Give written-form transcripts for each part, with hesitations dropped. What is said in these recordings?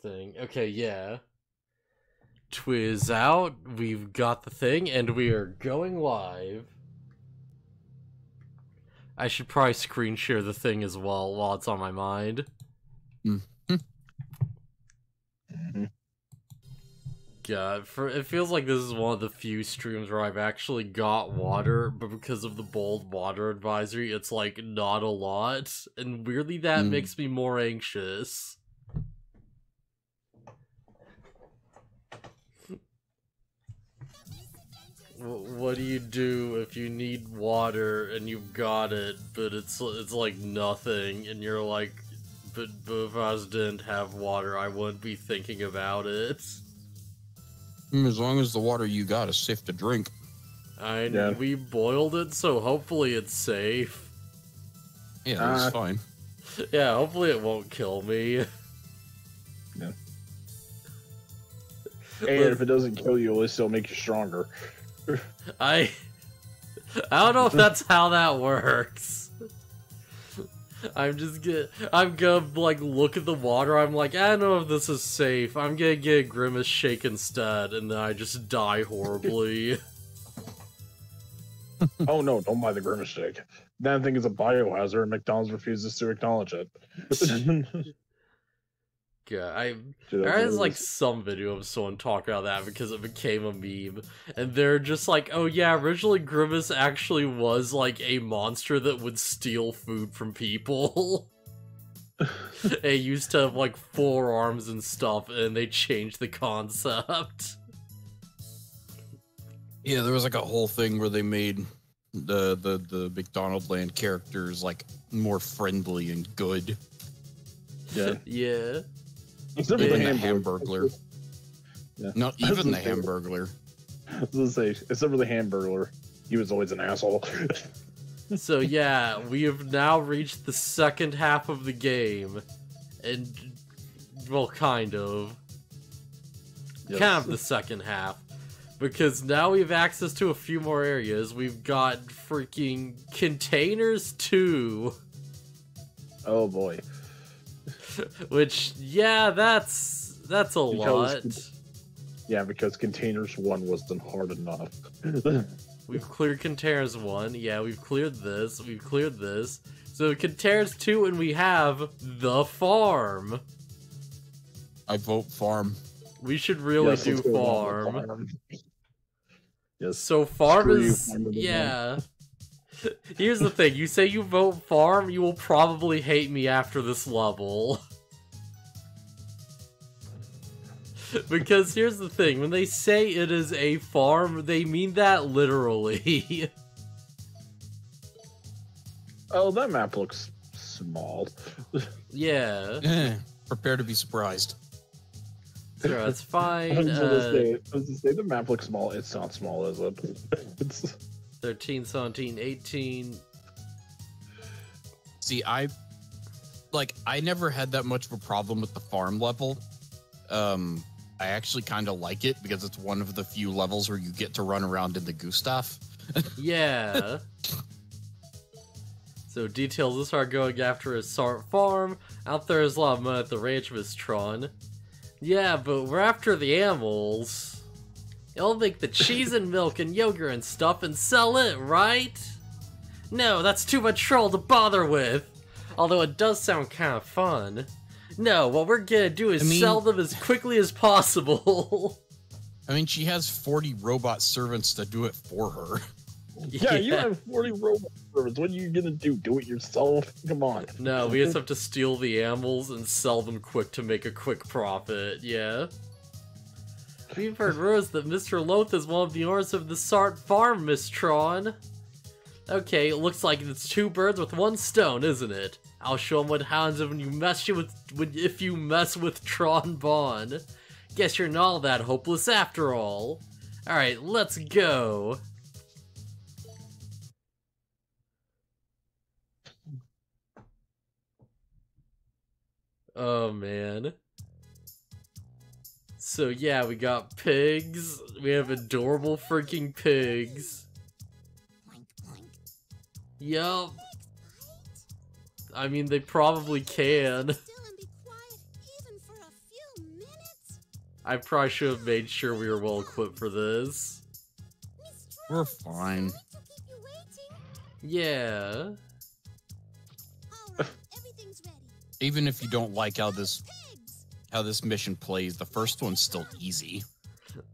thing. Okay, yeah. Twiz out, we've got the thing, and we are going live. I should probably screen share the thing as well while it's on my mind. God, it feels like this is one of the few streams where I've actually got water, but because of the bold water advisory, it's like not a lot, and weirdly that makes me more anxious. What do you do if you need water and you've got it, but it's like nothing, and you're like, but if I didn't have water, I wouldn't be thinking about it. As long as the water you got is safe to drink. We boiled it, so hopefully it's safe. Yeah, that's fine. Yeah, hopefully it won't kill me. Yeah. And if it doesn't kill you, it'll still make you stronger. I don't know if that's how that works. I'm gonna like look at the water. I'm like, I don't know if this is safe. I'm gonna get a Grimace shake instead, and then I just die horribly. Oh no, don't buy the Grimace shake. That thing is a biohazard, and McDonald's refuses to acknowledge it. Yeah, there is like some video of someone talking about that because it became a meme, and they're just like, oh yeah, originally Grimace actually was like a monster that would steal food from people. It used to have like 4 arms and stuff, and they changed the concept. Yeah, there was like a whole thing where they made the McDonald Land characters like more friendly and good. Yeah. Yeah. Except for the Hamburglar. Yeah. Not even the Hamburglar. I was gonna say, except for the Hamburglar, he was always an asshole. So yeah, we have now reached the second half of the game, and well, kind of the second half, because now we have access to a few more areas. We've got freaking containers too. Oh boy. Which, yeah, that's a lot. Yeah, because Containers 1 wasn't hard enough. We've cleared Containers 1. Yeah, we've cleared this. We've cleared this. So Containers 2, and we have the farm. I vote farm. We should really do farm. Yes. So farm is, yeah. Here's the thing, you say you vote farm, you will probably hate me after this level. Because here's the thing, when they say it is a farm, they mean that literally. Oh, that map looks small. Yeah. Prepare to be surprised. Sure, that's fine. I was gonna say the map looks small. It's not small, is it? It's 13, 17, 18. See, I never had that much of a problem with the farm level. I actually kind of like it because it's one of the few levels where you get to run around in the Gustav. Yeah. So details, let's start going after a Sart farm. Out there is a lot of money at the ranch, Miss Tron. Yeah, but we're after the animals. You'll make the cheese and milk and yogurt and stuff and sell it, right? No, that's too much troll to bother with. Although it does sound kind of fun. No, what we're gonna do is sell them as quickly as possible. I mean, she has 40 robot servants to do it for her. Yeah, you have 40 robot servants. What are you gonna do? Do it yourself? Come on. No, we just have to steal the animals and sell them quick to make a quick profit, yeah. We've heard rumors that Mr. Sleuth is one of the owners of the Sart farm, Miss Tron. Okay, it looks like it's 2 birds with 1 stone, isn't it? I'll show him what happens if you mess with Tron Bonne. Guess you're not all that hopeless after all. Alright, let's go. Oh man. So yeah, we got pigs. We have adorable freaking pigs. Yup. I mean, they probably can. I probably should have made sure we were well equipped for this. We're fine. Yeah. Even if you don't like how this mission plays, the first one's still easy.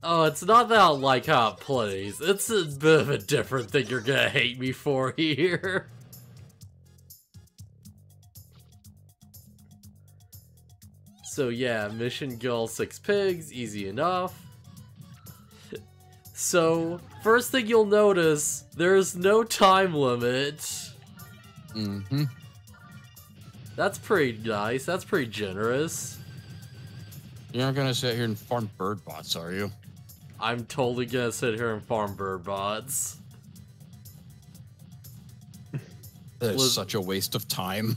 Oh, it's not that I like how it plays. It's a bit of a different thing you're gonna hate me for here. So yeah, mission kill 6 pigs, easy enough. So, first thing you'll notice, there's no time limit. Mm-hmm. That's pretty nice, that's pretty generous. You're not gonna sit here and farm bird bots, are you? I'm totally gonna sit here and farm bird bots. That is such a waste of time.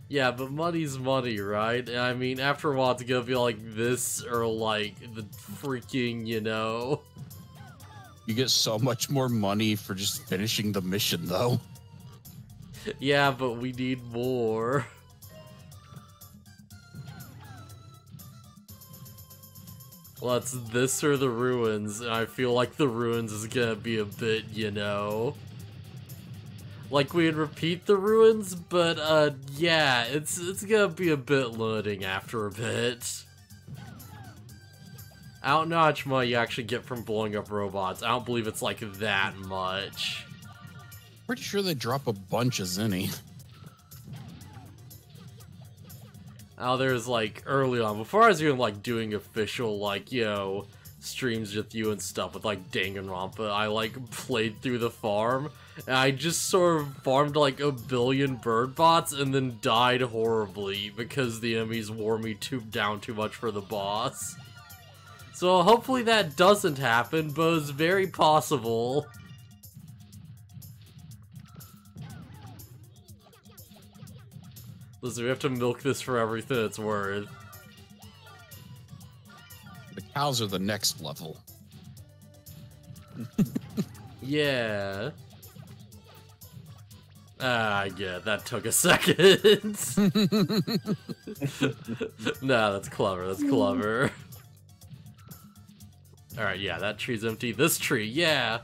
Yeah, but money's money, right? I mean, after a while it's gonna be like this or like the freaking, you know... You get so much more money for just finishing the mission, though. Yeah, but we need more. Well, it's this or the ruins, and I feel like the ruins is gonna be a bit, you know... Like, we'd repeat the ruins, but, yeah, it's gonna be a bit limiting after a bit. I don't know how much money you actually get from blowing up robots. I don't believe it's, like, that much. Pretty sure they drop a bunch of zinni. Oh, there's, like, early on, before I was even, like, doing official, like, you know, streams with you and stuff with, like, Danganronpa, I, like, played through the farm, and I just sort of farmed, like, a billion bird bots and then died horribly because the enemies wore me down too much for the boss. So hopefully that doesn't happen, but it's very possible. Listen, we have to milk this for everything it's worth. The cows are the next level. Yeah. I get it. That took a second. Nah, that's clever. That's clever. Alright, yeah, that tree's empty. This tree, yeah.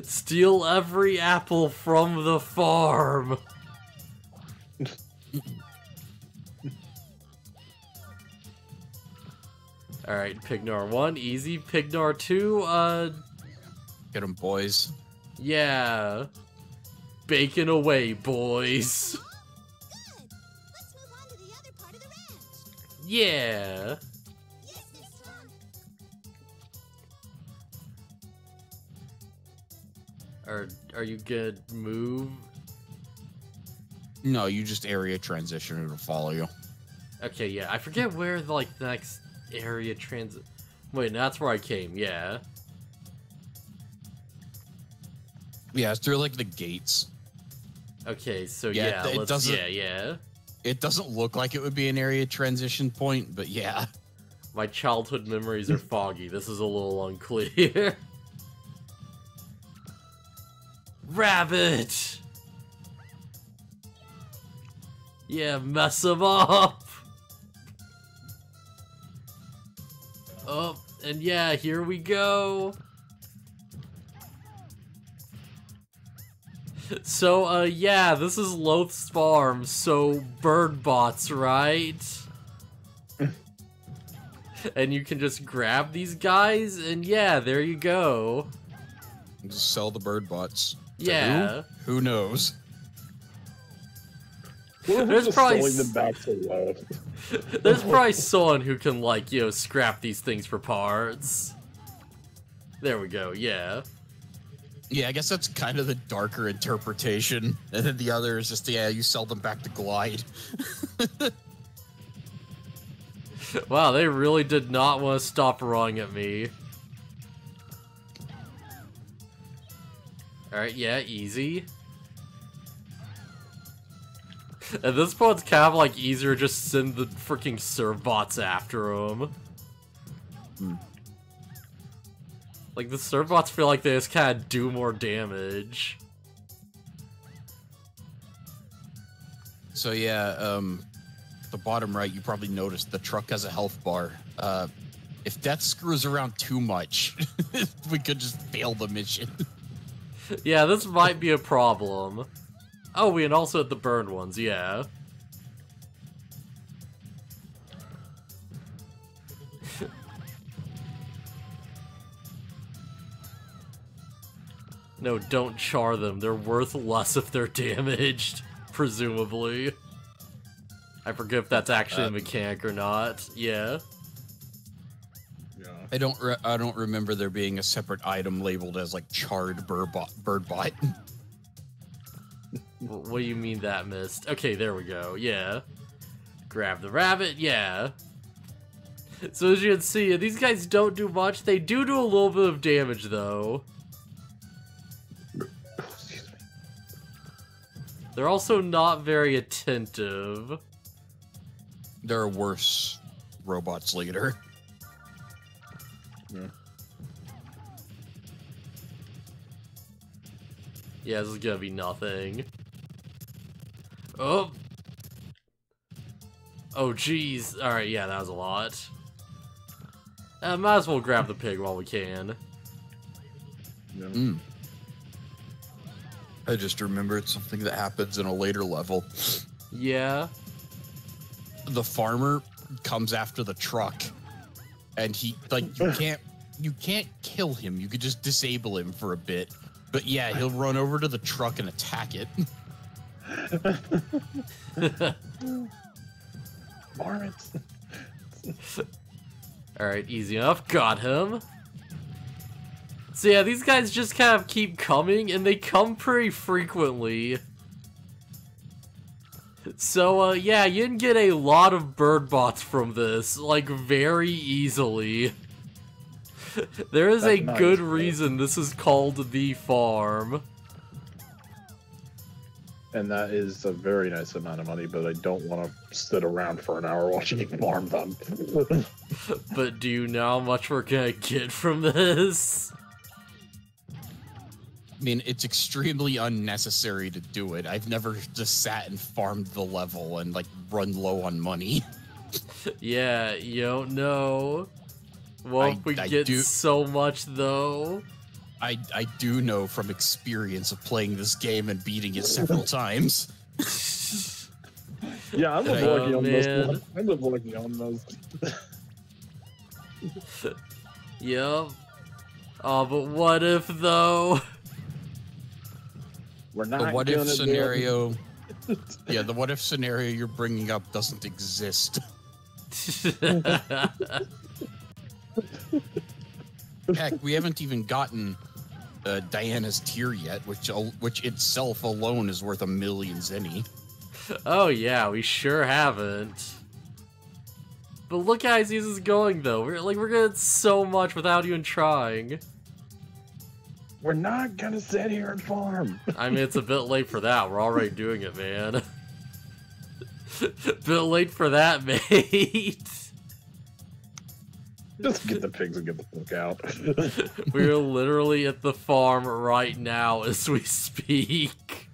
Steal every apple from the farm. Alright, Pignar 1, easy. Pignar 2, Get 'em, boys. yeah. Bacon away, boys. Good. Let's move on to the other part of the ranch. Yeah. Yes, Miss Tron. Are you gonna move? No, you just area transition, it'll follow you. Okay, yeah, I forget where the next area transit. Wait, that's where I came. Yeah. Yeah, it's through like the gates. Okay, so Yeah, yeah, it let's, doesn't- yeah. It doesn't look like it would be an area transition point, but yeah. My childhood memories are foggy. This is a little unclear. Rabbit! Yeah, mess him up! Oh, and yeah, here we go! So, yeah, this is Loth's farm, so bird bots, right? And you can just grab these guys, and yeah, there you go. Just sell the bird bots. To Yeah. Who knows? We're There's just probably selling them back to Loth. There's probably someone who can, like, you know, scrap these things for parts. There we go, yeah. Yeah, I guess that's kind of the darker interpretation. And then the other is just, yeah, you sell them back to Glide. Wow, they really did not want to stop rowing at me. Alright, yeah, easy. At this point, it's kind of like easier to just send the freaking servbots after them. Like, the servbots feel like they just kind of do more damage. So yeah, the bottom right, you probably noticed the truck has a health bar. If Death screws around too much, we could just fail the mission. Yeah, this might be a problem. Oh, we and also at the burned ones, yeah. No, don't char them. They're worth less if they're damaged, presumably. I forget if that's actually a mechanic or not. Yeah. I don't remember there being a separate item labeled as like charred bird bot. What do you mean that missed? Okay, there we go. Yeah. Grab the rabbit. Yeah. So as you can see, these guys don't do much. They do a little bit of damage, though. Excuse me. They're also not very attentive. There are worse robots later. Yeah. Yeah, this is gonna be nothing. Oh! Oh, jeez. Alright, yeah, that was a lot. Might as well grab the pig while we can. Yeah. I just remembered something that happens in a later level. Yeah. The farmer comes after the truck, and he you can't kill him. You could just disable him for a bit. But yeah, he'll run over to the truck and attack it. Varmints. Alright, easy enough. Got him. So yeah, these guys just kind of keep coming, and they come pretty frequently. So, yeah, you can get a lot of bird bots from this, like, very easily. There is a good reason this is called the farm. And that is a very nice amount of money, but I don't want to sit around for an hour watching it farm them. But do you know how much we're gonna get from this? I mean, it's extremely unnecessary to do it. I've never just sat and farmed the level and, like, run low on money. Yeah, you don't know. Won't we get so much, though? I do know from experience of playing this game and beating it several times. Yeah, I'm lucky on man. those. I'm lucky on those. Yep. Oh, but what if, though? We're not The what if gonna do it. scenario. Yeah, the what if scenario you're bringing up doesn't exist. Heck, we haven't even gotten Diana's tier yet, which itself alone is worth a million zenny. Oh yeah, we sure haven't. But look how easy this is going, though. We're gonna get so much without even trying. We're not gonna sit here and farm. I mean, it's a bit late for that. We're already doing it, man. Bit late for that, mate. Just get the pigs and get the fuck out. We're literally at the farm right now as we speak.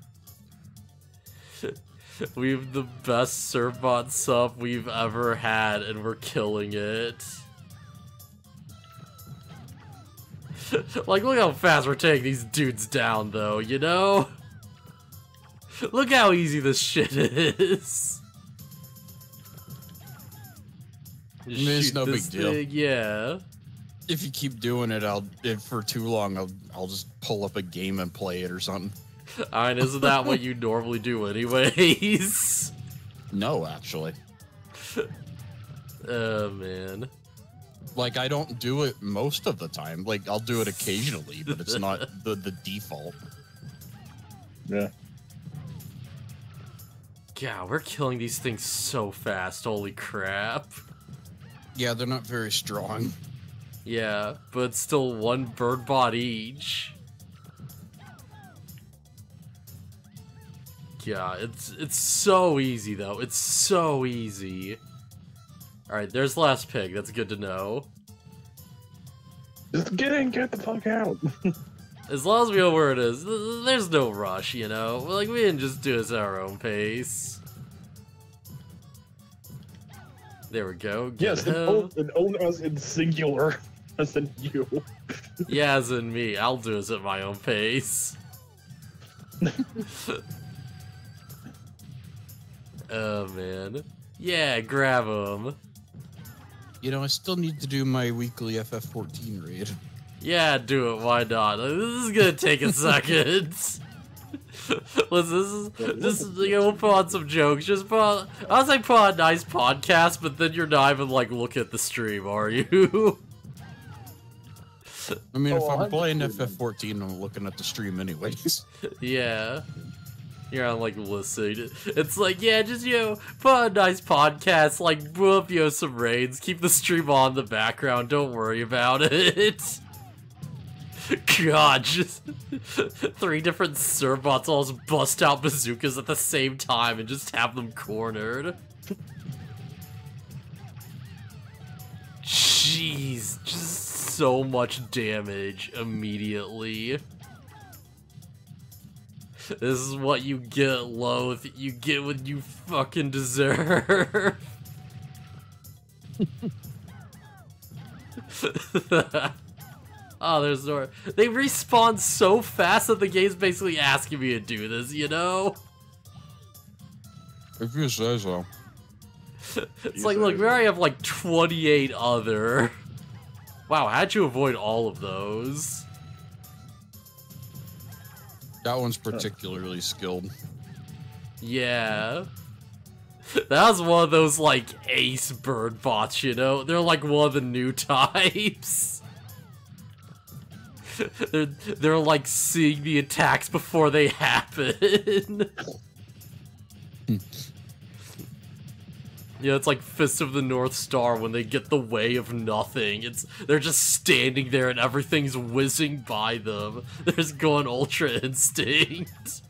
We have the best Servbot sub we've ever had, and we're killing it. Like, look how fast we're taking these dudes down, though, you know? Look how easy this shit is. It's no big deal. Yeah. If you keep doing it, if for too long, I'll just pull up a game and play it or something. I mean, isn't that what you normally do anyways? No, actually. Oh, man. Like, I don't do it most of the time. Like, I'll do it occasionally, but it's not the default. Yeah. God, we're killing these things so fast. Holy crap. Yeah, they're not very strong. Yeah, but still one bird bot each. Yeah, it's so easy, though. It's so easy. Alright, there's the last pig. That's good to know. Just get in, get the fuck out. As long as we know where it is, there's no rush, you know? Like, we can just do this at our own pace. There we go. Get Yes, him. and own as in singular, as in you. Yeah, as in me. I'll do this at my own pace. Oh, man. Yeah, grab him. You know, I still need to do my weekly FF14 raid. Yeah, do it. Why not? This is gonna take a second. Listen, this is, you know, we'll put on some jokes. Just put on, I was like, put on a nice podcast, but then you're not even like looking at the stream, are you? I mean, if Oh, I'm I'm playing just- FF14, I'm looking at the stream anyways. Yeah. You're on like listening. It's like, yeah, just, you know, put on a nice podcast, like, put up, you know, some raids, keep the stream on in the background, don't worry about it. God, just 3 different Serbots all just bust out bazookas at the same time and just have them cornered. Jeez, just so much damage immediately. This is what you get, Loath. You get what you fucking deserve. Oh, there's Zora. They respawn so fast that the game's basically asking me to do this, you know? If you say so. It's like, look, we already have like 28 other. Wow, how'd you avoid all of those? That one's particularly skilled. Yeah. That was one of those, like, ace bird bots, you know? They're like one of the new types. They're like seeing the attacks before they happen. Yeah, it's like Fist of the North Star when they get the way of nothing. They're just standing there and everything's whizzing by them. They're just going Ultra Instinct.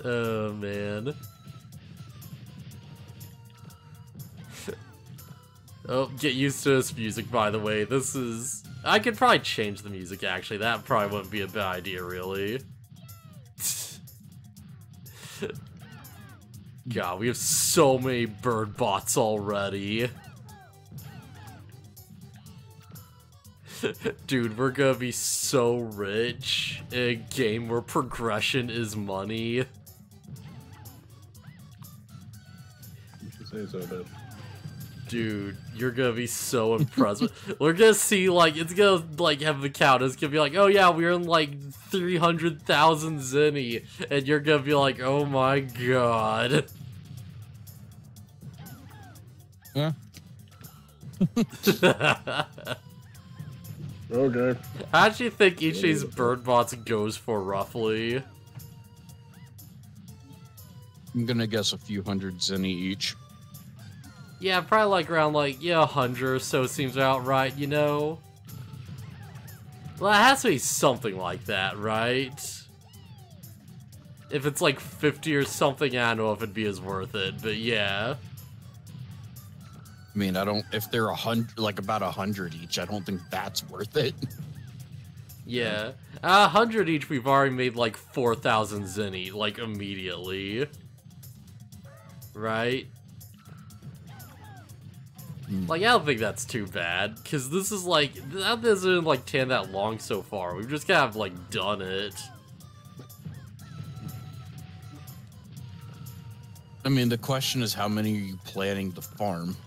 Oh, man. Oh, get used to this music, by the way. This is... I could probably change the music, actually. That probably wouldn't be a bad idea, really. God, we have so many bird bots already. Dude, we're gonna be so rich in a game where progression is money. You should say so, dude. Dude, you're gonna be so impressed. We're gonna see, like, it's gonna, like, have the count. It's gonna be like, oh yeah, we're in, like, 300,000 zenny. And you're gonna be like, oh my god. Yeah. Okay. How do you think each of these bird bots goes for, roughly? I'm gonna guess a few hundred zenny each. Yeah, probably like around like, yeah, 100 or so seems about right, you know? Well, it has to be something like that, right? If it's like 50 or something, I don't know if it'd be as worth it, but yeah. I mean, if they're 100, like about 100 each, I don't think that's worth it. Yeah. 100 each, we've already made like 4,000 zenny, like immediately. Right? Like, I don't think that's too bad, because this is like, that isn't like 10 that long so far. We've just kind of like done it. I mean, the question is, how many are you planning to farm?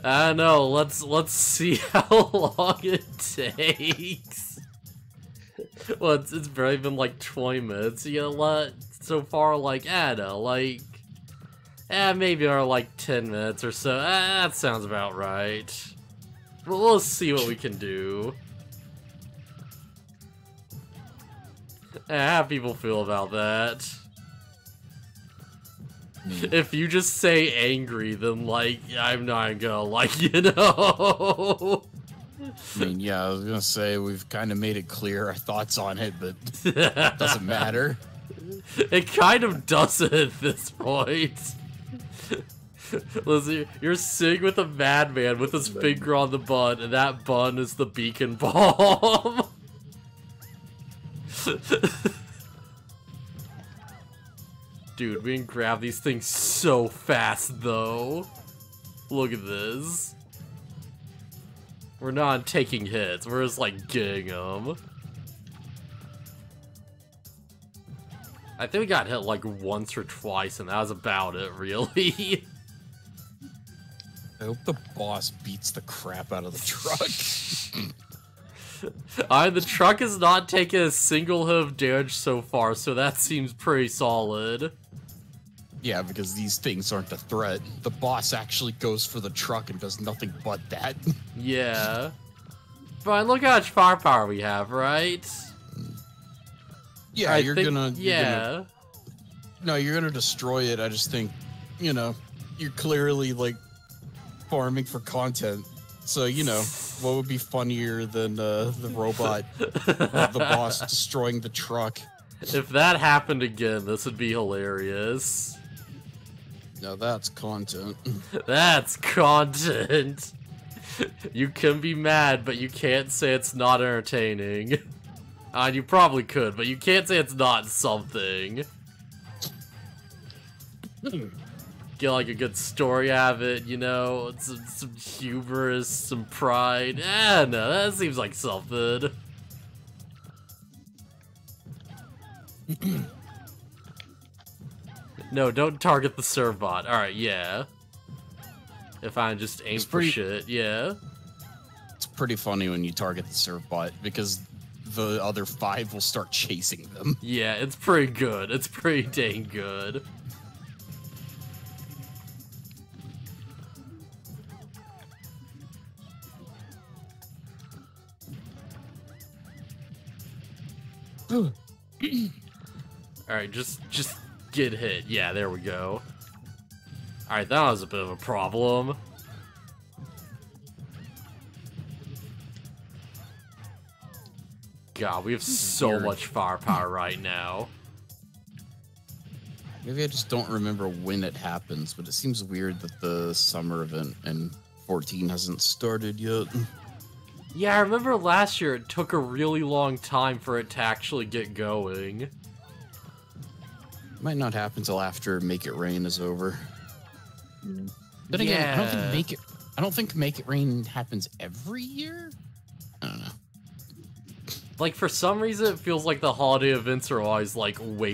I don't know, let's see how long it takes. Well, it's barely been like 20 minutes, you know what? So far, like, I don't know, like, maybe our like 10 minutes or so. That sounds about right. Well, we'll see what we can do. How people feel about that. If you just say angry, then, like, I'm not gonna, like, you know? I mean, yeah, I was gonna say, we've kind of made it clear our thoughts on it, but it doesn't matter. It kind of doesn't at this point. Listen, you're sitting with a madman with his finger on the bun, and that bun is the beacon bomb. Dude, we can grab these things so fast, though. Look at this. We're not taking hits, we're just, like, getting them. I think we got hit, like, once or twice, and that was about it, really. I hope the boss beats the crap out of the truck. The truck has not taken a single hit of damage so far, so that seems pretty solid. Yeah, because these things aren't a threat. The boss actually goes for the truck and does nothing but that. Yeah. Fine, look how much firepower we have, right? Yeah, you're gonna destroy it. I just think, you know, you're clearly, like, farming for content. So, you know, what would be funnier than the robot, the boss destroying the truck? If that happened again, this would be hilarious. Now that's content. That's content. You can be mad, but you can't say it's not entertaining. You probably could, but you can't say it's not something. Get like a good story out of it, you know, some humorous, some pride. No, that seems like something. No, don't target the servbot. Alright, yeah. If I just aim for shit, yeah. It's pretty funny when you target the servbot, because the other 5 will start chasing them. Yeah, it's pretty good. It's pretty dang good. Alright, just get hit. Yeah, there we go. Alright, that was a bit of a problem. God, we have so much firepower right now. Maybe I just don't remember when it happens, but it seems weird that the summer event in 14 hasn't started yet. Yeah, I remember last year it took a really long time for it to actually get going. Might not happen till after Make It Rain is over. But again, Yeah. I don't think Make It Rain happens every year. I don't know. Like, for some reason, it feels like the holiday events are always, like, way...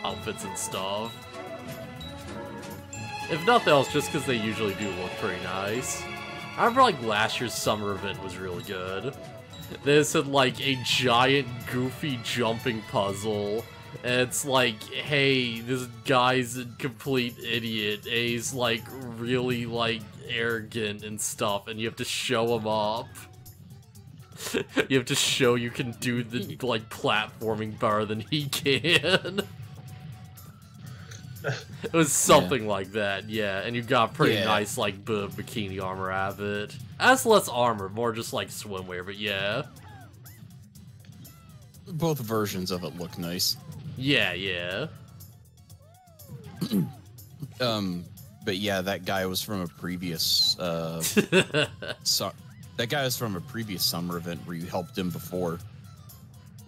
outfits and stuff. If nothing else, just because they usually do look pretty nice. I remember, like, last year's summer event was really good. They had, like, a giant, goofy jumping puzzle. And it's like, hey, this guy's a complete idiot. And he's, like, really, like, arrogant and stuff. And you have to show him up. You have to show you can do the, like, platforming better than he can. It was something like that, yeah. And you got pretty nice, like, bikini armor out of it. That's less armor, more just, like, swimwear, but yeah. Both versions of it look nice. Yeah, yeah. But yeah, that guy was from a previous that guy was from a previous summer event where you helped him before.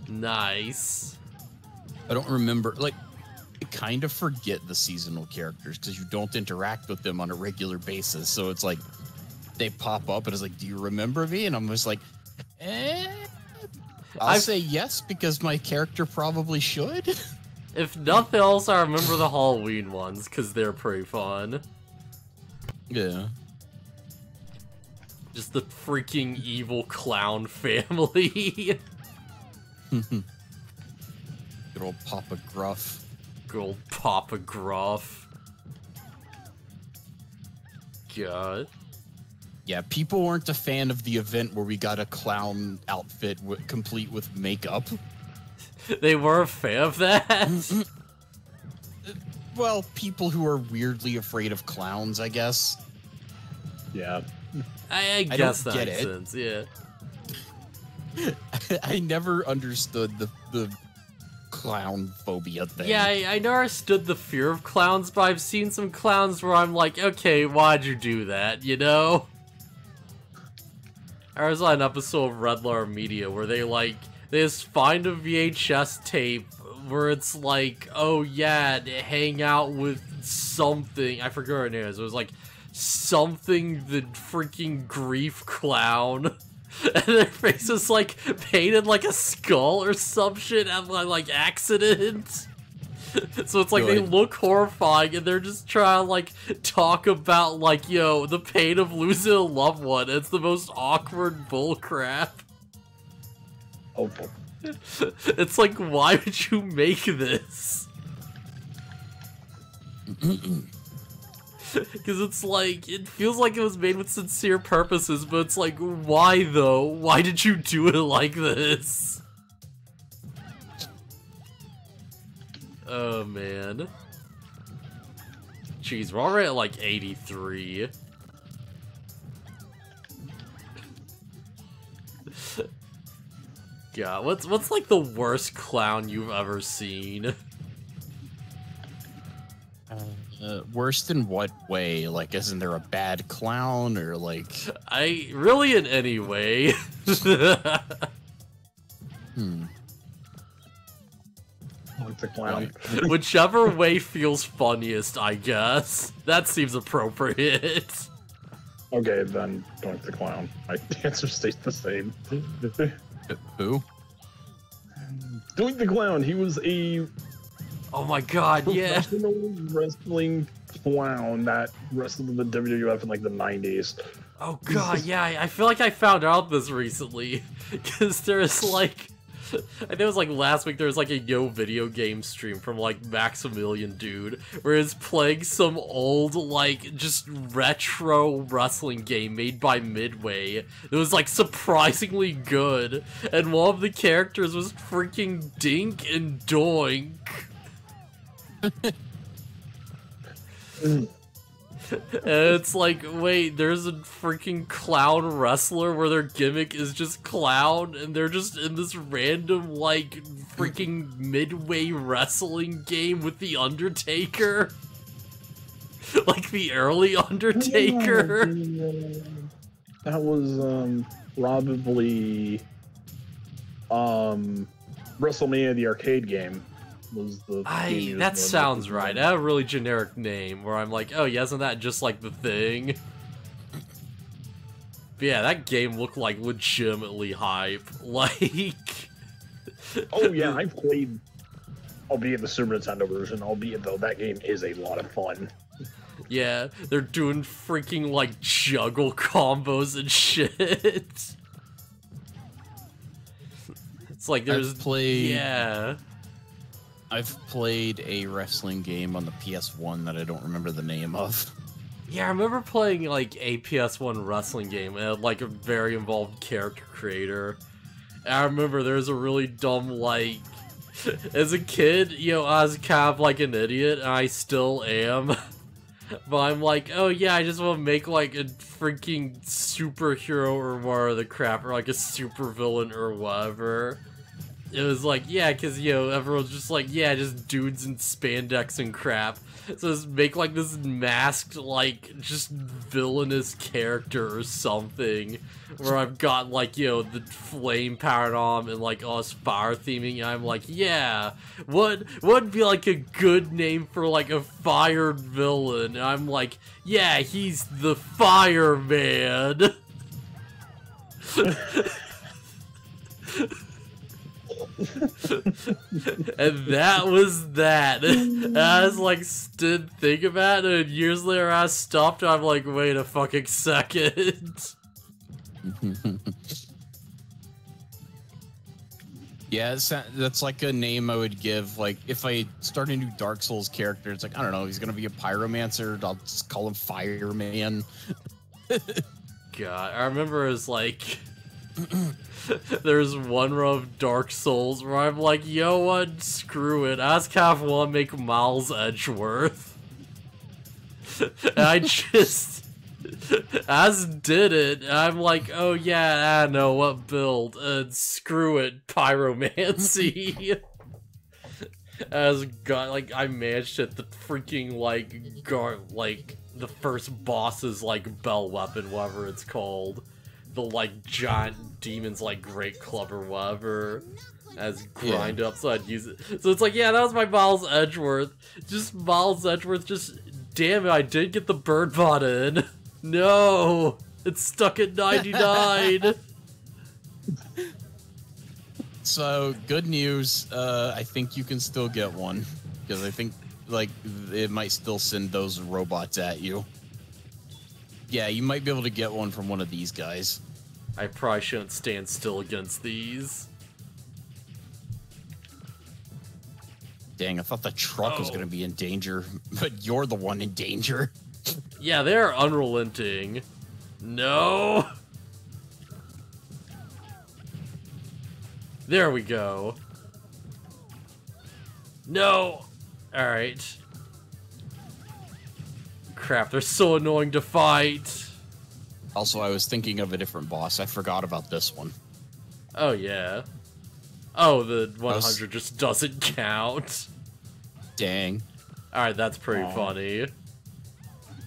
Nice. I don't remember, like, I kind of forget the seasonal characters because you don't interact with them on a regular basis. So it's like they pop up and it's like, do you remember me? And I'm just like, I'll say yes because my character probably should. If nothing else, I remember the Halloween ones because they're pretty fun. Yeah. Just the freaking evil clown family. Good old Papa Gruff. Good old Papa Gruff. God. Yeah, people weren't a fan of the event where we got a clown outfit complete with makeup. They were a fan of that? Well, people who are weirdly afraid of clowns, I guess. Yeah. I guess that get makes it. sense, yeah. I never understood the clown phobia thing. Yeah, I never understood the fear of clowns, but I've seen some clowns where I'm like, okay, why'd you do that, you know? I was on an episode of Red Letter Media where they just find a VHS tape where it's like, oh yeah, they hang out with something. I forget what it is. It was like something the freaking grief clown. And their face is like painted like a skull or some shit at like accident. So it's like they look horrifying and they're just trying to like talk about like, yo, the pain of losing a loved one. It's the most awkward bullcrap. Oh. It's like, why would you make this? Because it's like, it feels like it was made with sincere purposes, but it's like, why though? Why did you do it like this? Oh man. Jeez, we're already at like 83. God, what's like the worst clown you've ever seen? Worst in what way? Like, isn't there a bad clown or like? Really in any way. Like the clown. Whichever way feels funniest, I guess. That seems appropriate. Okay, then Doink the Clown. My answer stays the same. Who? Doink the Clown. He was a Oh my god, yeah. professional wrestling clown that wrestled in the WWF in like the 90s. Oh god, yeah, I feel like I found out this recently. Because there's like, I think it was like last week, there was like a Yo video game stream from like Maximilian Dude, where he's playing some old like just retro wrestling game made by Midway. It was like surprisingly good, and one of the characters was freaking Dink and Doink. And it's like, wait, there's a freaking clown wrestler where their gimmick is just clown, and they're just in this random, like, freaking Midway wrestling game with The Undertaker? Like the early Undertaker? Yeah, that was, probably, WrestleMania, the arcade game. Was the that sounds right. That had a really generic name where I'm like, oh yeah, isn't that just like the thing? But yeah, that game looked like legitimately hype. Like, oh yeah, I played, albeit the Super Nintendo version, albeit though that game is a lot of fun. Yeah, they're doing freaking like juggle combos and shit. It's like there's I've played a wrestling game on the PS1 that I don't remember the name of. Yeah, I remember playing like a PS1 wrestling game and it had like a very involved character creator. And I remember there was a really dumb like, as a kid, you know, I was kind of like an idiot, and I still am. But I'm like, oh yeah, I just want to make like a freaking superhero or more of the crap, or like a supervillain or whatever. It was like, yeah, because, you know, everyone's just like, yeah, just dudes in spandex and crap. So just make, like, this masked, like, just villainous character or something. Where I've got, like, you know, the flame powered on and, like, all this fire theming. And I'm like, yeah, what would be, like, a good name for, like, a fired villain? And I'm like, yeah, he's the Fireman. And that was that. And I was like, didn't think about it, and years later I stopped and I'm like, wait a fucking second. Yeah, that's like a name I would give, like, if I start a new Dark Souls character, it's like, I don't know, he's gonna be a pyromancer, I'll just call him Fireman. God, I remember it was like, there's one row of Dark Souls where I'm like, yo, what? Screw it. I just kind of want to make Miles Edgeworth. And I just did it. And I'm like, oh yeah, I know what build. And screw it, pyromancy. I managed it, the freaking, like, the first boss's, like, bell weapon, whatever it's called. the like giant demons like Great Club or whatever as grind up, so I'd use it. So it's like, yeah, that was my Miles Edgeworth. Just Miles Edgeworth, just damn it, I did get the bird bot in. No, it's stuck at 99. So good news. I think you can still get one because I think like it might still send those robots at you. Yeah, you might be able to get one from one of these guys. I probably shouldn't stand still against these. Dang, I thought the truck was going to be in danger, but you're the one in danger. Yeah, they're unrelenting. No! There we go. No! Alright. Crap, they're so annoying to fight. Also, I was thinking of a different boss. I forgot about this one. Oh, yeah. Oh, the 100 just doesn't count. Dang. Alright, that's pretty funny.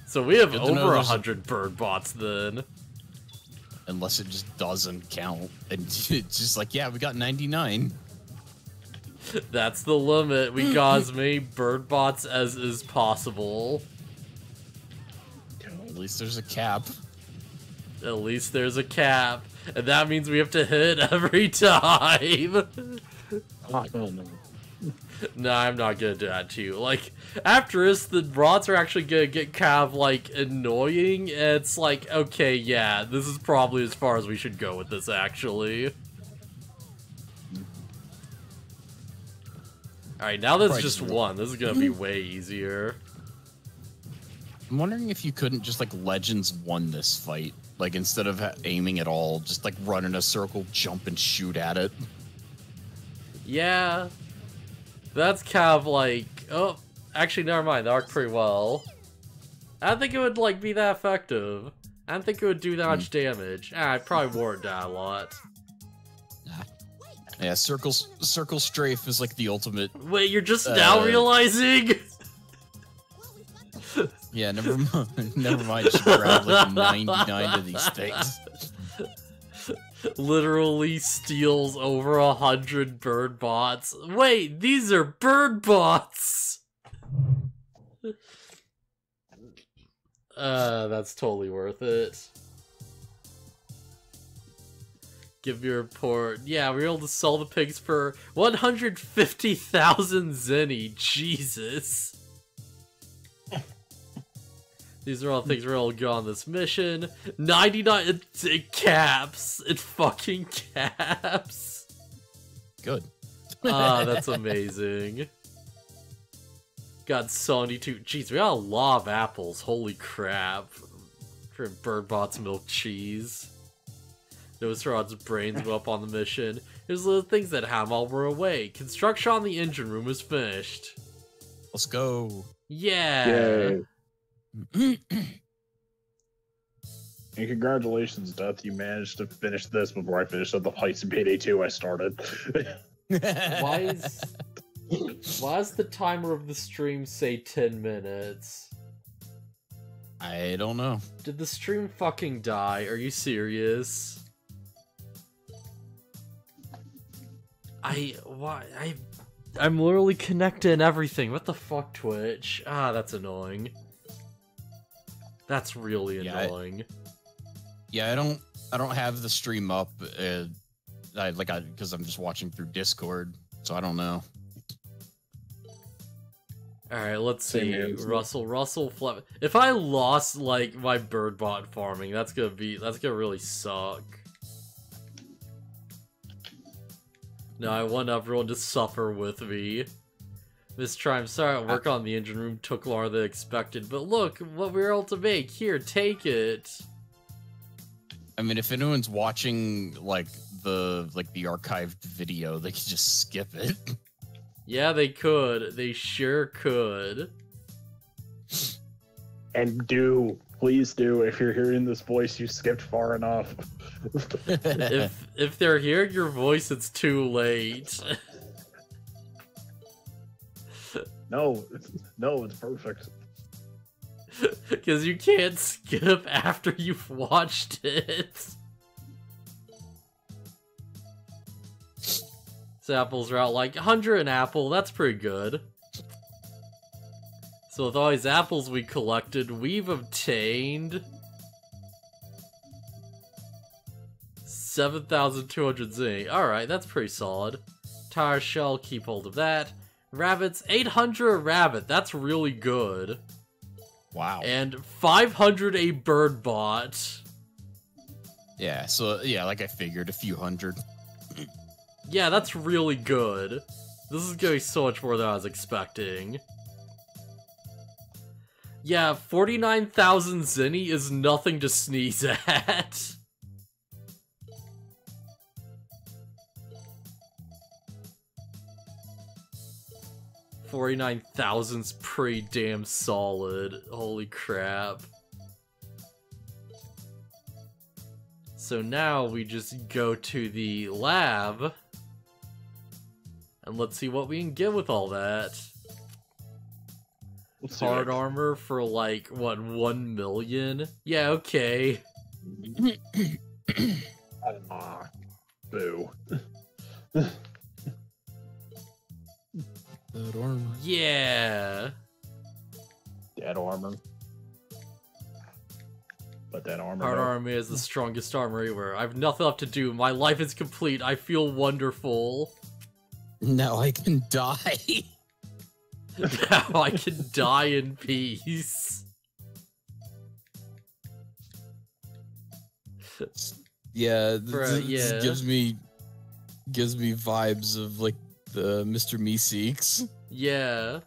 So we have Good to know over there's 100 bird bots then. Unless it just doesn't count. And it's just like, yeah, we got 99. That's the limit. We got as many bird bots as is possible. At least there's a cap. At least there's a cap. And that means we have to hit every time. No, I'm not gonna do that to you. Like, after this, the rods are actually gonna get kind of, like, annoying. And it's like, okay, yeah, this is probably as far as we should go with this, actually. Alright, now there's just one. This is gonna be way easier. I'm wondering if you couldn't just, like, Legends won this fight. Like, instead of aiming at all, just, like, run in a circle, jump, and shoot at it. Yeah. That's kind of like... Oh, actually, never mind. That worked pretty well. I don't think it would, like, be that effective. I don't think it would do that much damage. I'd probably wore it down a lot. Yeah, circle strafe is, like, the ultimate... Wait, you're just now realizing? Yeah, never mind. Never mind. You should grab, like, 99 of these things. Literally steals over 100 bird bots. Wait, these are bird bots! That's totally worth it. Give me a report. Yeah, we were able to sell the pigs for 150,000 zenny. Jesus. These are all things we're all go on this mission. 99, it caps. It fucking caps. Good. Ah, that's amazing. Got 72. Jeez, we got a lot of apples. Holy crap. For Birdbot's milk cheese. Noserod's brains go up on the mission. Here's the things that happened while we're away. Construction on the engine room is finished. Let's go. Yeah. Yay. And congratulations, Death. You managed to finish this before I finished up the fights in Payday 2 I started. Why does the timer of the stream say 10 minutes? I don't know. Did the stream fucking die? Are you serious? I'm literally connected and everything. What the fuck, Twitch? Ah, that's annoying. That's really annoying. I don't have the stream up. Because I'm just watching through Discord, so I don't know. All right, let's see. Russell, Flip. If I lost like my bird bot farming, that's gonna really suck. No, I want everyone to suffer with me. This try, I'm sorry, work on the engine room took longer than expected, but look what we were able to make. Here, take it. I mean, if anyone's watching like the archived video, they can just skip it. Yeah, they could. They sure could. And please do, if you're hearing this voice, you skipped far enough. if they're hearing your voice, it's too late. No, it's perfect. Because you can't skip after you've watched it. So apples are out like 100 an apple. That's pretty good. So with all these apples we collected, we've obtained 7,200 zinc. Alright, that's pretty solid. Tire shell, keep hold of that. Rabbits, 800 a rabbit. That's really good. Wow. And 500 a bird bot. Yeah, so, yeah, like I figured, a few hundred. Yeah, that's really good. This is going so much more than I was expecting. Yeah, 49,000 zinni is nothing to sneeze at. $49,000's pretty damn solid. Holy crap. So now we just go to the lab. And let's see what we can get with all that. Hard armor for like, what, 1 million? Yeah, okay. Boo. That armor. Yeah. Dead armor. But that armor. Hard armor is the strongest armor anywhere. I have nothing left to do. My life is complete. I feel wonderful. Now I can die. Now I can die in peace. Yeah, Bruh, this yeah. gives me vibes of like the Mr. Meeseeks. Yeah.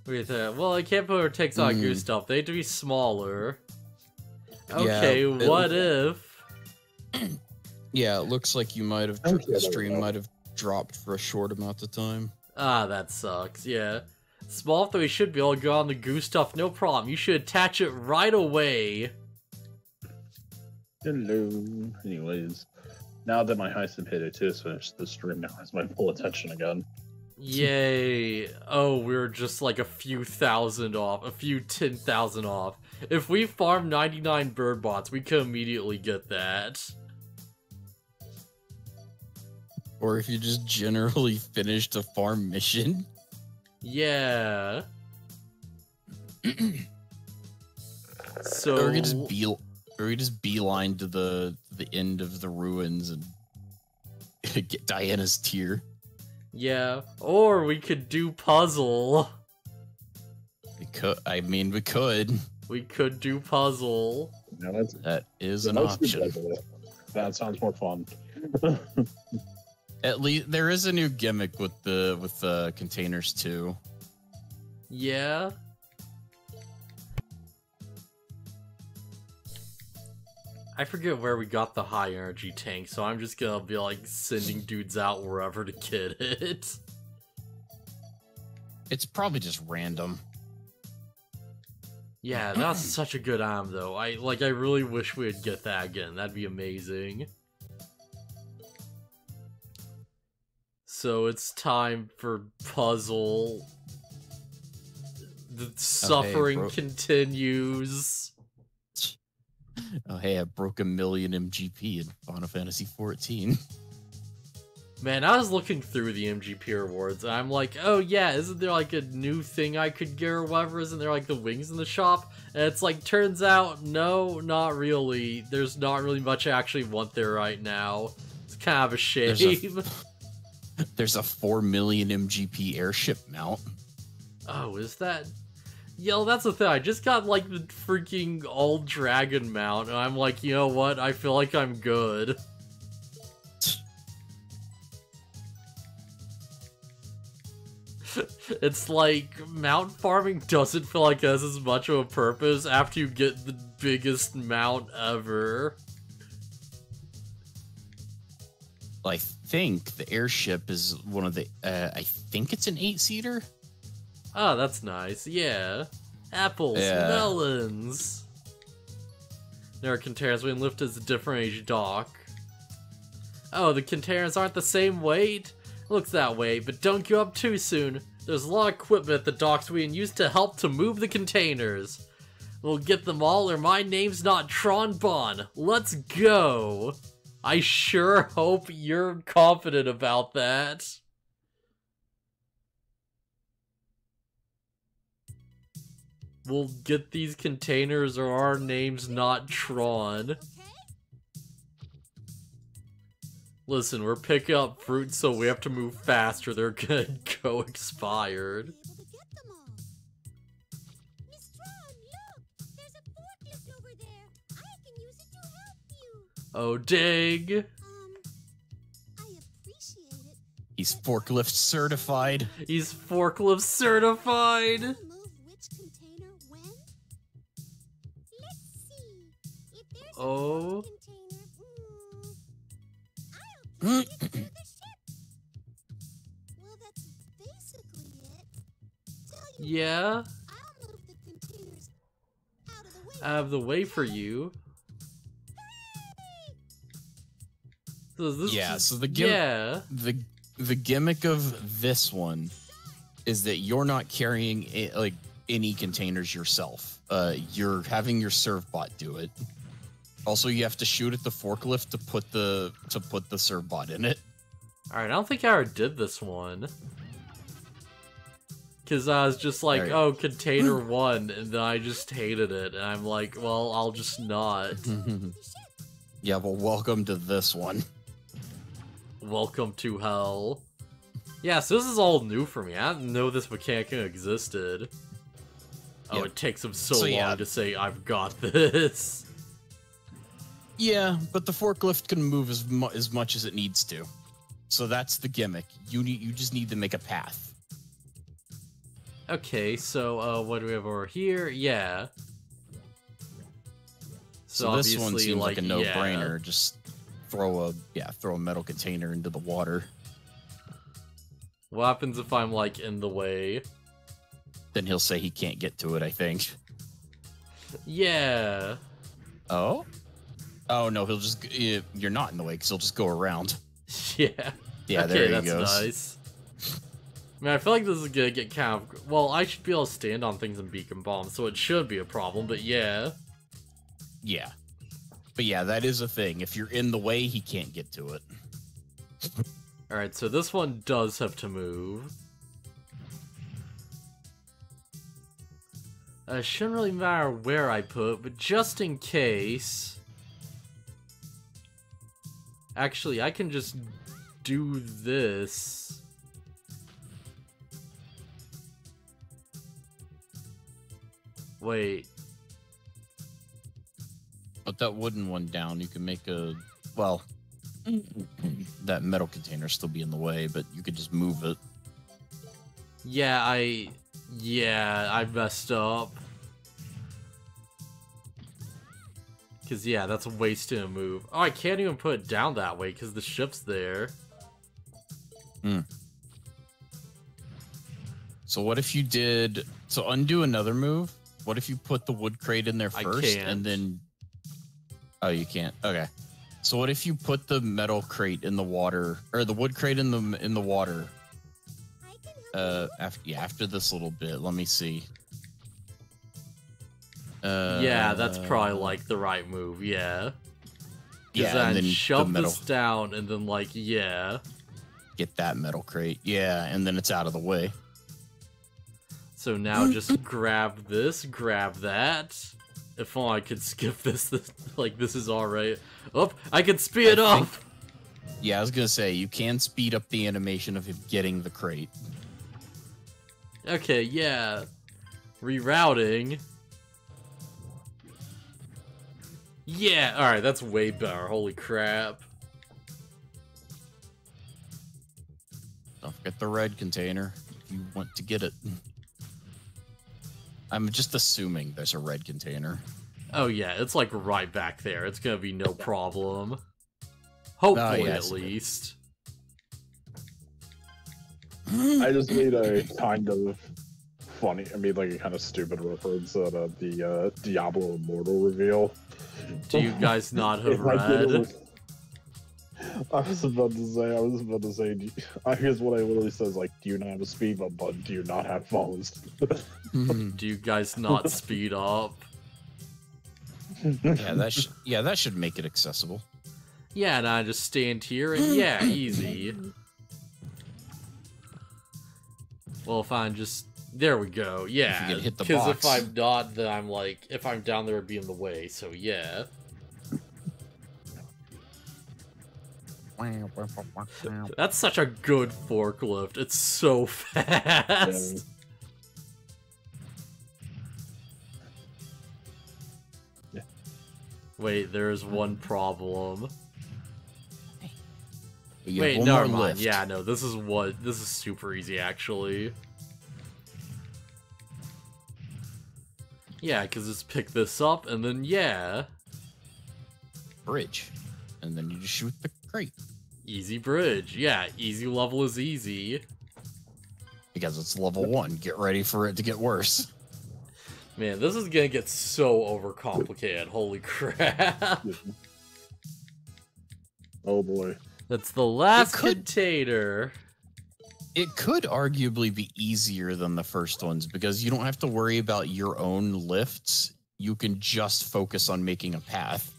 Look at that. Well, I can't put our takes on goose stuff. They have to be smaller. Okay, Yeah, what if? Yeah, it looks like you might have the stream might have dropped for a short amount of time. Ah, that sucks. Yeah. Small though, we should be able to go on the goose stuff, no problem. You should attach it right away. Hello. Anyways, now that my heist hit is finished, the stream now has my full attention again. Yay. Oh, we're just like a few thousand off, a few 10,000 off. If we farm 99 bird bots, we could immediately get that. Or if you just generally finished a farm mission. Yeah. So Or we just beeline to the end of the ruins and get Diana's tear. yeah, or we could do puzzle. We could. We could do puzzle. Now That is an let's do option. puzzle. That sounds more fun. At least there is a new gimmick with the containers too. Yeah. I forget where we got the high energy tank, so I'm just gonna be like sending dudes out wherever to get it. It's probably just random. Yeah, that's such a good item though. I really wish we'd get that again. That'd be amazing. So it's time for puzzle. The suffering continues. Oh hey, I broke 1 million MGP in Final Fantasy 14. Man, I was looking through the MGP rewards, and I'm like, oh yeah, isn't there like a new thing I could get or whatever? Isn't there like the wings in the shop? And it's like, turns out, no, not really. There's not really much I actually want there right now. It's kind of a shame. There's a 4 million MGP airship mount. Oh, is that? Yo, that's the thing. I just got like the freaking all dragon mount, and I'm like, you know what? I feel like I'm good. It's like, mount farming doesn't feel like it has as much of a purpose after you get the biggest mount ever. I think the airship is one of the, I think it's an 8-seater? Oh, that's nice. Yeah. Apples, Yeah. melons. There are containers we can lift as a different age dock. Oh, the containers aren't the same weight? Looks that way, but don't go up too soon. There's a lot of equipment at the docks we can use to help to move the containers. We'll get them all or my name's not Tron Bonne. Let's go! I sure hope you're confident about that. We'll get these containers or our name's not Tron. Okay? Listen, we're picking up fruit, so we have to move fast or they're gonna go expired. Be able to get them all. Miss Tron, look! There's a forklift over there. I can use it to help you. Oh, dang. I appreciate it. He's forklift certified. He's forklift certified. Move which container when? Let's see. If there's a Oh. container, I'll carry it to the ship. Well, that's basically it. Tell you Yeah, what, I'll move the containers out of the way. I have the way for you. So this Yeah, is- so the the gimmick of this one is that you're not carrying any containers yourself. You're having your serve bot do it. Also, you have to shoot at the forklift to put the serve bot in it. Alright, I don't think I ever did this one. Because I was just like, Alright. oh, container 1, and then I just hated it. And I'm like, well, I'll just not. Yeah, well, welcome to this one. Welcome to hell. Yeah, so this is all new for me. I didn't know this mechanic existed. Oh, Yep. it takes him so So, long yeah. to say, I've got this. Yeah, but the forklift can move as much as it needs to. So that's the gimmick. You just need to make a path. Okay, so, what do we have over here? Yeah. So this one obviously, seems like a no-brainer. yeah. Just throw a metal container into the water. What happens if I'm, like, in the way? Then he'll say he can't get to it, I think. Yeah. Oh? Oh, no, he'll just... You're not in the way, because he'll just go around. Yeah. Yeah, Okay, there he that's goes. nice. I mean, I feel like this is gonna get kind of... Well, I should be able to stand on things and beacon bombs, so it should be a problem, but yeah. Yeah. But yeah, that is a thing. If you're in the way, he can't get to it. Alright, so this one does have to move. It shouldn't really matter where I put, but just in case... Actually, I can just do this. Wait. Put that wooden one down. You can make a... Well, that metal container still be in the way, but you could just move it. Yeah, I messed up. Because, yeah, that's wasting a move. Oh, I can't even put it down that way because the ship's there. So what if you did... So undo another move. What if you put the wood crate in there I first can't. and then... Oh, you can't. Okay. So what if you put the metal crate in the water, or the wood crate in the water? I can help After this little bit, let me see. Yeah, that's probably, like, the right move, yeah. Yeah, Then and then shove the metal, this down, and then, like, yeah. get that metal crate. Yeah, and then it's out of the way. So now just grab this, grab that. If only I could skip this, like, this is alright. Oh, I can speed it up! Yeah, I was gonna say, you can speed up the animation of him getting the crate. Okay, yeah. Rerouting. Yeah, alright, that's way better. Holy crap. Don't forget the red container if you want to get it. I'm just assuming there's a red container. Oh yeah, it's like right back there. It's gonna be no problem. Hopefully, yeah, at least. I just made a kind of funny, I made like a kind of stupid reference at the Diablo Immortal reveal. Do you guys not have If I did read? it- I was about to say, here's what I literally says, like, do you not have a speed button? Do you not have phones? Do you guys not speed up? Yeah, that should make it accessible. Yeah, and I just stand here and yeah, easy. Well, if I'm just... There we go, yeah. If you can hit the Because if box. I'm not, then I'm like... If I'm down there, it'd be in the way, so yeah. That's such a good forklift. It's so fast. Yeah. Wait, there's one problem. You have Wait, one never more mind. lift. Yeah, no, this is super easy actually. Yeah, because just pick this up and then yeah. Bridge. And then you just shoot the crate. Easy bridge. Yeah, easy level is easy. Because it's level 1. Get ready for it to get worse. Man, this is gonna get so overcomplicated. Holy crap. Oh boy. That's the last It could- container. It could arguably be easier than the first ones because you don't have to worry about your own lifts. You can just focus on making a path.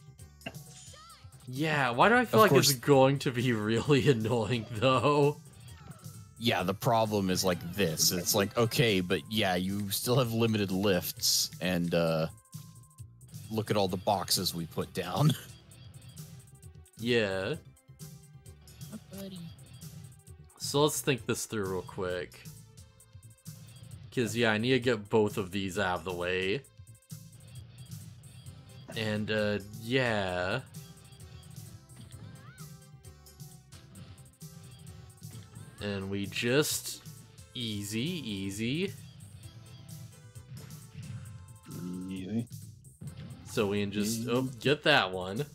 Yeah, why do I feel Of like course- it's going to be really annoying though? Yeah, the problem is like this. It's like, okay, but yeah, you still have limited lifts and look at all the boxes we put down. Yeah. So let's think this through real quick. Because, yeah, I need to get both of these out of the way. And, yeah. And we just... Easy, easy. Easy. So we can just... Oh, get that one.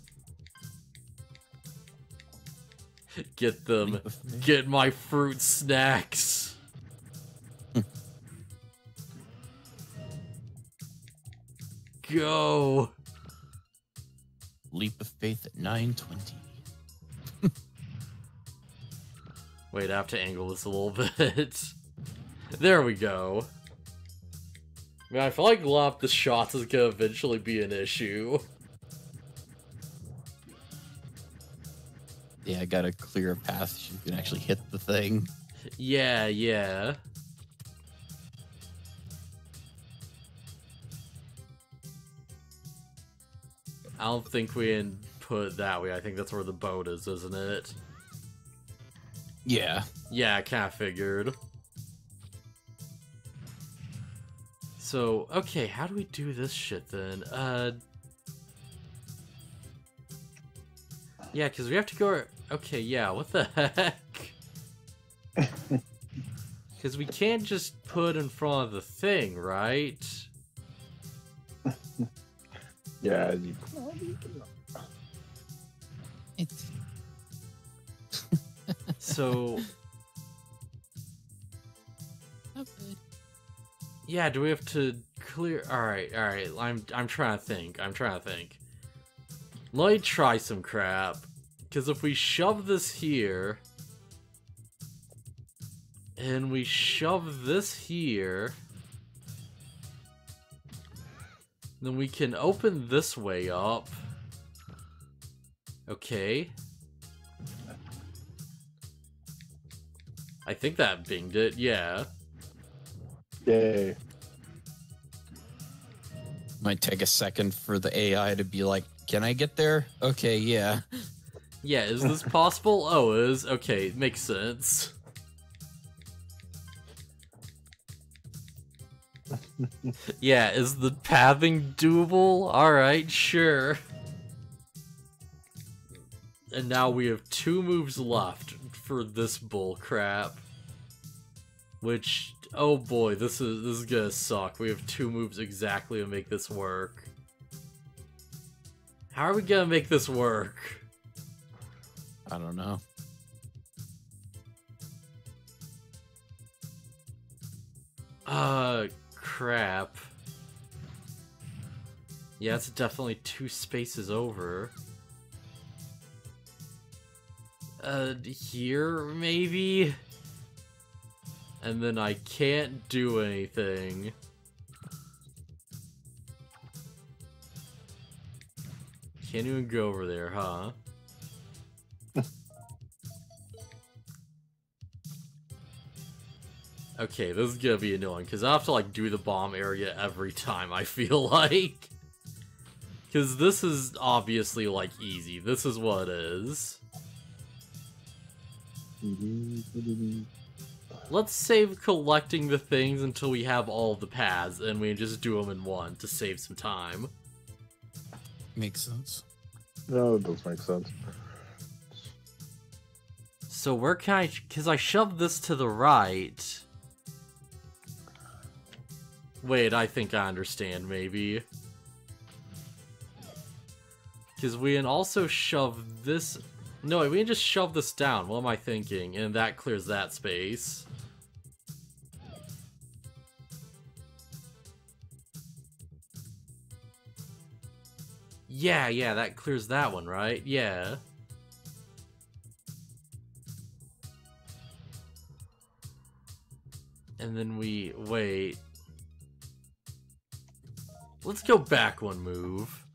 Get them. Get my fruit snacks. Go. Leap of faith at 9:20. Wait, I have to angle this a little bit. There we go. Man, I feel like a lot of the shots is gonna eventually be an issue. Yeah, I gotta clear a path so you can actually hit the thing. Yeah, yeah. I don't think we can put it that way. I think that's where the boat is, isn't it? Yeah. Yeah, I kinda figured. So, okay, how do we do this shit then? Yeah, because we have to go... Okay, yeah, what the heck? Because we can't just put in front of the thing, right? Yeah. You... So... Yeah, do we have to clear... Alright, I'm trying to think, Let me try some crap. Because if we shove this here... And we shove this here... Then we can open this way up. Okay. I think that binged it, yeah. Yay. Might take a second for the AI to be like, can I get there? Okay, yeah. Yeah, is this possible? Oh, it is? Okay, makes sense. Yeah, is the pathing doable? Alright, sure. And now we have 2 moves left for this bull crap. Which, oh boy, this is gonna suck. We have 2 moves exactly to make this work. How are we gonna make this work? I don't know. Crap. Yeah, it's definitely 2 spaces over. Here, maybe? And then I can't do anything. Can't even go over there, huh? Okay, this is gonna be annoying, because I have to, like, do the bomb area every time, I feel like. Because this is obviously, like, easy. This is what it is. Let's save collecting the things until we have all the paths, and we just do them in one to save some time. Makes sense. No, it does make sense. So where can I... Because I shoved this to the right... Wait, I think I understand, maybe. Because we can also shove this... No, we can just shove this down. What am I thinking? And that clears that space. Yeah, that clears that one, right? Yeah. And then we... Wait... Let's go back one move.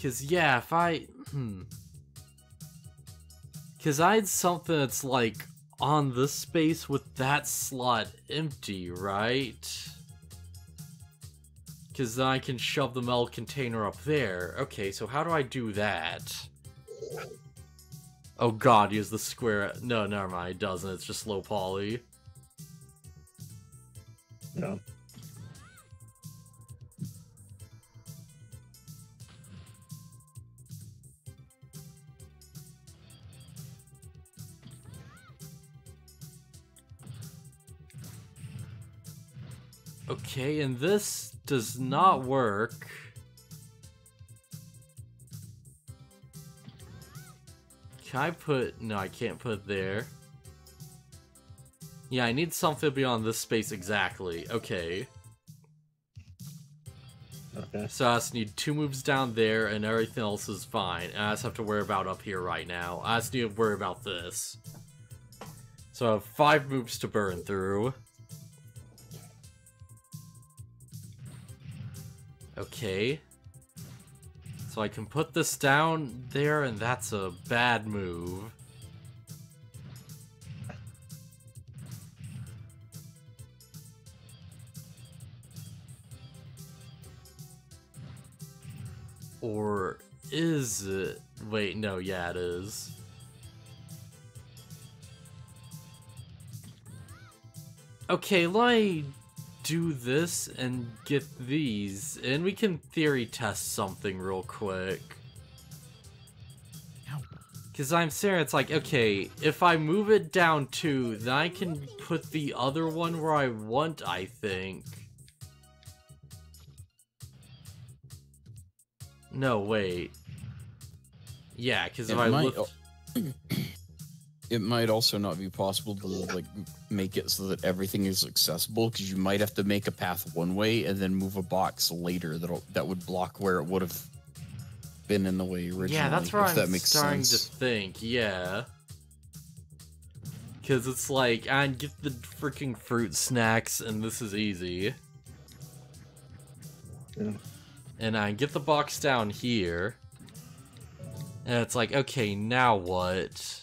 Cause yeah, if I... Cause I had something that's like on this space with that slot empty, right? Cause then I can shove the metal container up there. Okay, so how do I do that? Oh god, use the square... No, never mind, it doesn't. It's just low poly. Yeah. Okay, and this does not work. Can I put... No, I can't put it there. Yeah, I need something beyond this space exactly. Okay. Okay. So I just need 2 moves down there and everything else is fine. And I just have to worry about up here right now. I just need to worry about this. So I have 5 moves to burn through. Okay. So I can put this down there and that's a bad move. Or is it? Wait, no, yeah, it is. Okay, let me do this and get these, and we can theory test something real quick. Because I'm serious, it's like, okay, if I move it down 2, then I can put the other one where I want, I think. No, wait. Yeah, because if I lift... It might also not be possible to, like, make it so that everything is accessible, because you might have to make a path one way and then move a box later that would block where it would have been in the way originally. Yeah, that's where I'm makes starting sense. to think, yeah. Because it's like, I get the freaking fruit snacks, and this is easy. Yeah. And I get the box down here. And it's like, okay, now what?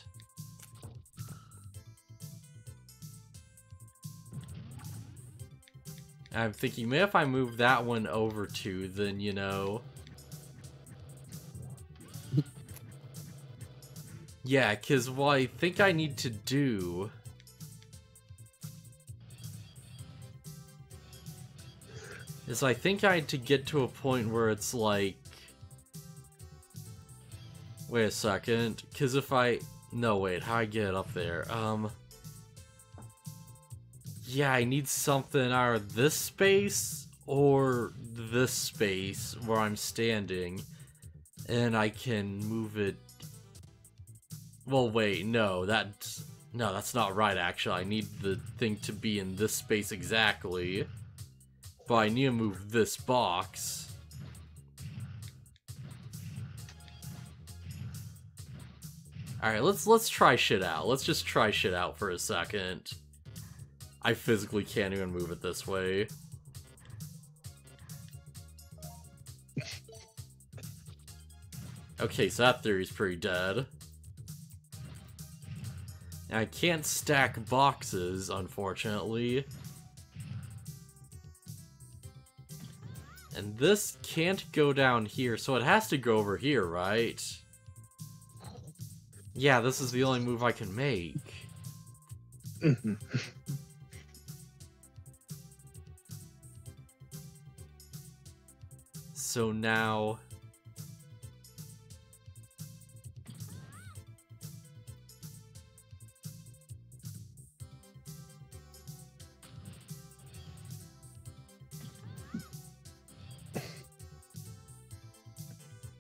I'm thinking, maybe if I move that one over to, then, you know... Yeah, because what I think I need to do... is I think I had to get to a point where it's like... Wait a second, because if I... No, wait, how do I get it up there? Yeah, I need something either this space or this space where I'm standing. And I can move it... Well, wait, no, that's not right, actually. I need the thing to be in this space exactly. But I need to move this box. Alright, let's try shit out. Let's just try shit out for a second. I physically can't even move it this way. Okay, so that theory's pretty dead. I can't stack boxes, unfortunately. And this can't go down here, so it has to go over here, right? Yeah, this is the only move I can make. So now...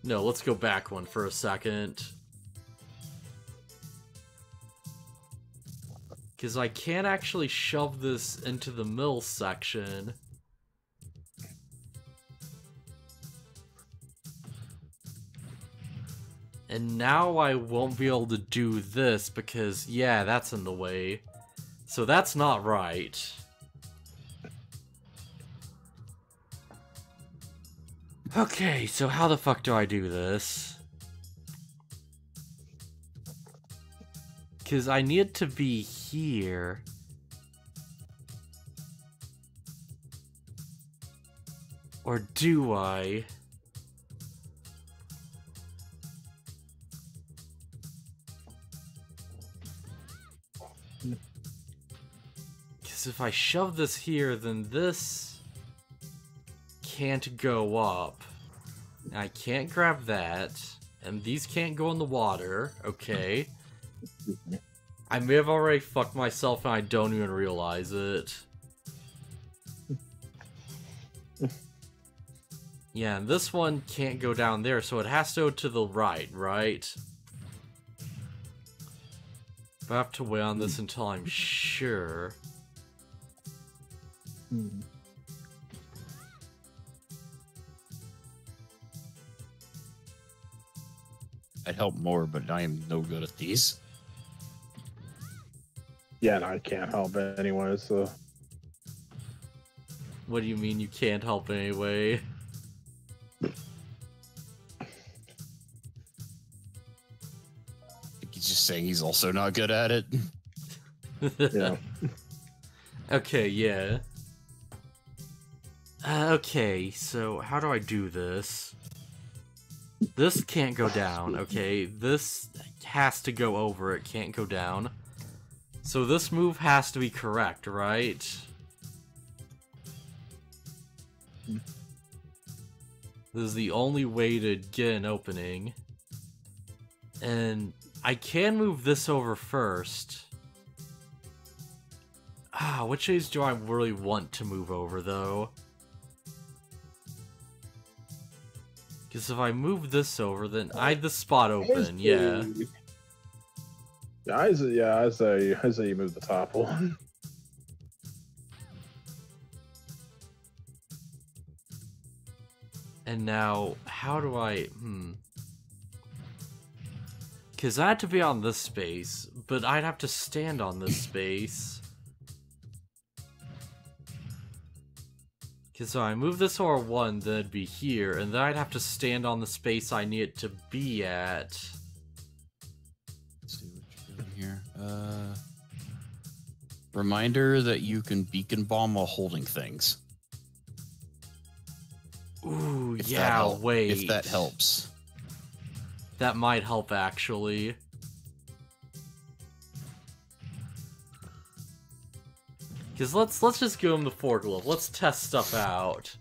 No, let's go back one for a second. Because I can't actually shove this into the mill section. And now I won't be able to do this because, yeah, that's in the way. So that's not right. Okay, so how the fuck do I do this? Because I need to be here. Or do I? Because if I shove this here, then this can't go up. I can't grab that. And these can't go in the water. Okay. I may have already fucked myself and I don't even realize it. Yeah, and this one can't go down there, so it has to go to the right, right? But I have to wait on this until I'm sure. I'd help more, but I am no good at these. Yeah, and I can't help it anyway, so... What do you mean you can't help anyway? He's just saying he's also not good at it. Yeah. Okay, yeah. Okay, so how do I do this? This can't go down, okay? This has to go over, it can't go down. So this move has to be correct, right? This is the only way to get an opening. And I can move this over first. Ah, which of these do I really want to move over, though? Because if I move this over, then I have the spot open, yeah. Yeah, I say you move the top one. And now, how do I... Because I had to be on this space, but I'd have to stand on this space. Because if I move this over one, then it'd be here, and then I'd have to stand on the space I need it to be at. Let's see what you're doing here. Reminder that you can beacon bomb while holding things. Ooh, If yeah, wait. If that helps. That might help, actually. Because let's just give him the foreglove. Let's test stuff out.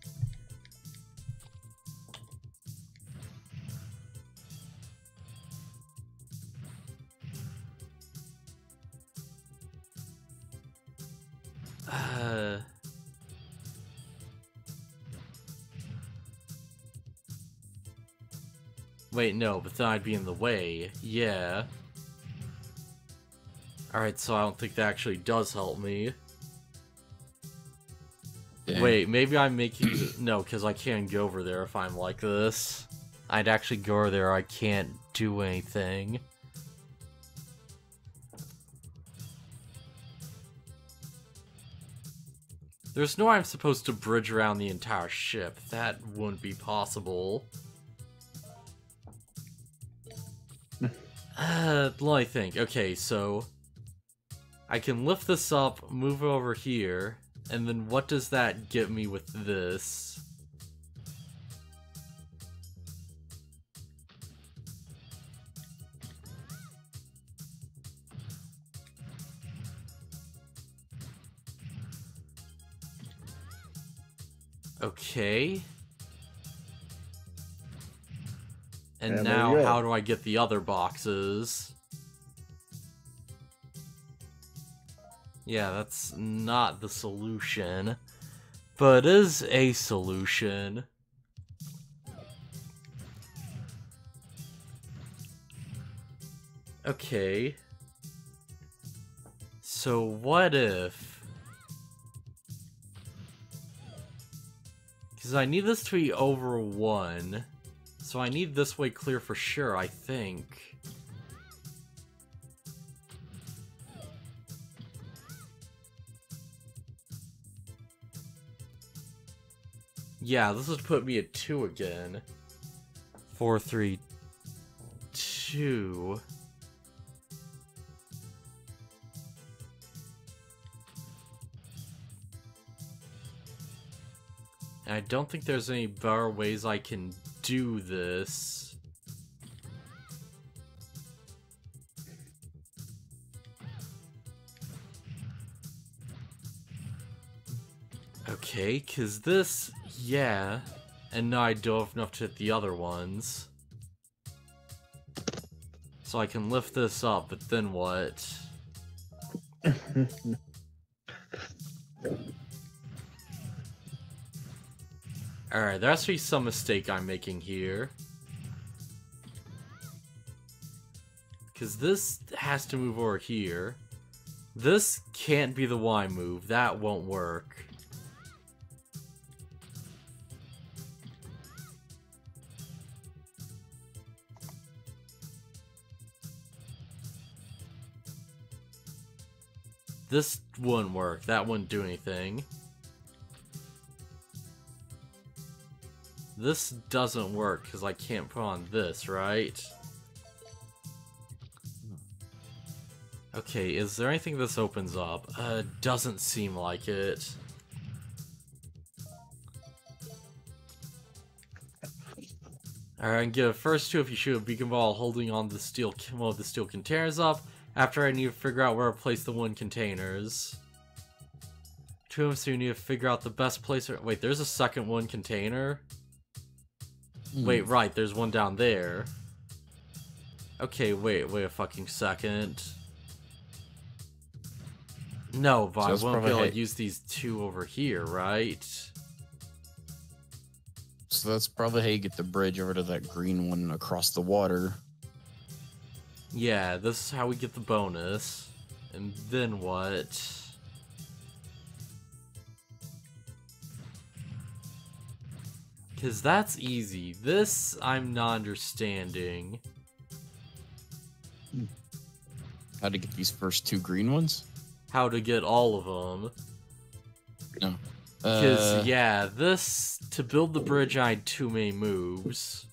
Wait, no, but then I'd be in the way. Yeah. Alright, so I don't think that actually does help me. Yeah. Wait, maybe I'm making... No, because I can't go over there if I'm like this. I'd actually go over there, I can't do anything. There's no way I'm supposed to bridge around the entire ship. That wouldn't be possible. Let me think. Okay, so... I can lift this up, move it over here, and then what does that get me with this? Okay. And And there now, you go. how do I get the other boxes? Yeah, that's not the solution, but it is a solution. Okay. So what if... Because I need this to be over 1. So I need this way clear for sure, I think. Yeah, this would put me at 2 again. 4, 3, 2. And I don't think there's any better ways I can do this. Okay, cause this, yeah. And now I don't have enough to hit the other ones. So I can lift this up, but then what? Alright, there has to be some mistake I'm making here. Because this has to move over here. This can't be the Y move. That won't work. This wouldn't work. That wouldn't do anything. This doesn't work because I can't put on this, right? Okay, is there anything this opens up? Doesn't seem like it. Alright, I can get a first 2 if you shoot a beacon ball holding on the steel, one of the steel containers up. After I need to figure out where to place the wooden containers. 2 of them, so you need to figure out the best place. Wait, there's a second one container? Wait, right, there's one down there. Okay, wait a fucking second. No, but I won't be able to use these 2 over here, right? So that's probably how you get the bridge over to that green one across the water. Yeah, this is how we get the bonus. And then what? Because that's easy. This, I'm not understanding. How to get these first 2 green ones? How to get all of them. No. Because, yeah, this, to build the bridge, I had too many moves.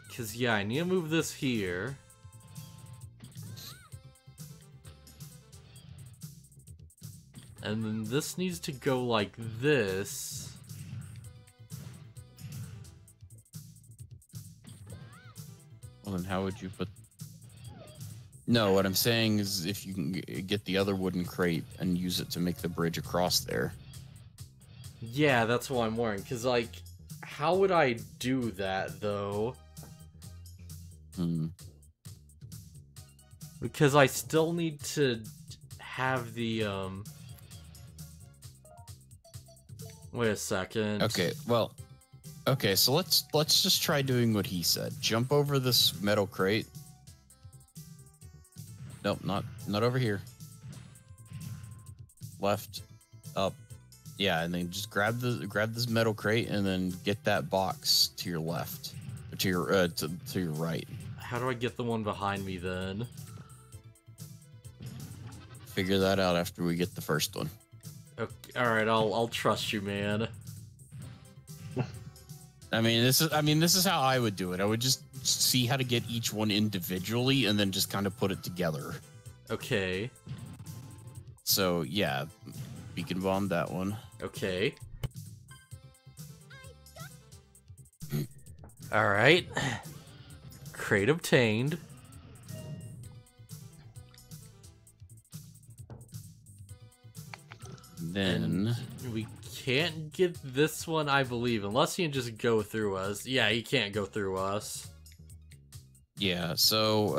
Because, yeah, I need to move this here. And then this needs to go like this. Well, then how would you put... No, what I'm saying is if you can get the other wooden crate and use it to make the bridge across there. Yeah, that's what I'm wondering. Because, like, how would I do that, though? Because I still need to have the, Wait a second. Okay, well... Okay, so let's just try doing what he said. Jump over this metal crate. Nope, not over here. Left, up. Yeah, and then just grab this metal crate and then get that box to your left. Or to your to your right. How do I get the one behind me then? Figure that out after we get the first one. Okay, all right, I'll trust you, man. I mean, this is how I would do it. I would just see how to get each one individually, and then just kind of put it together. Okay. So yeah, beacon bomb that one. Okay. All right. Crate obtained. Then We can't get this one, I believe, unless he can just go through us. Yeah, he can't go through us. yeah, so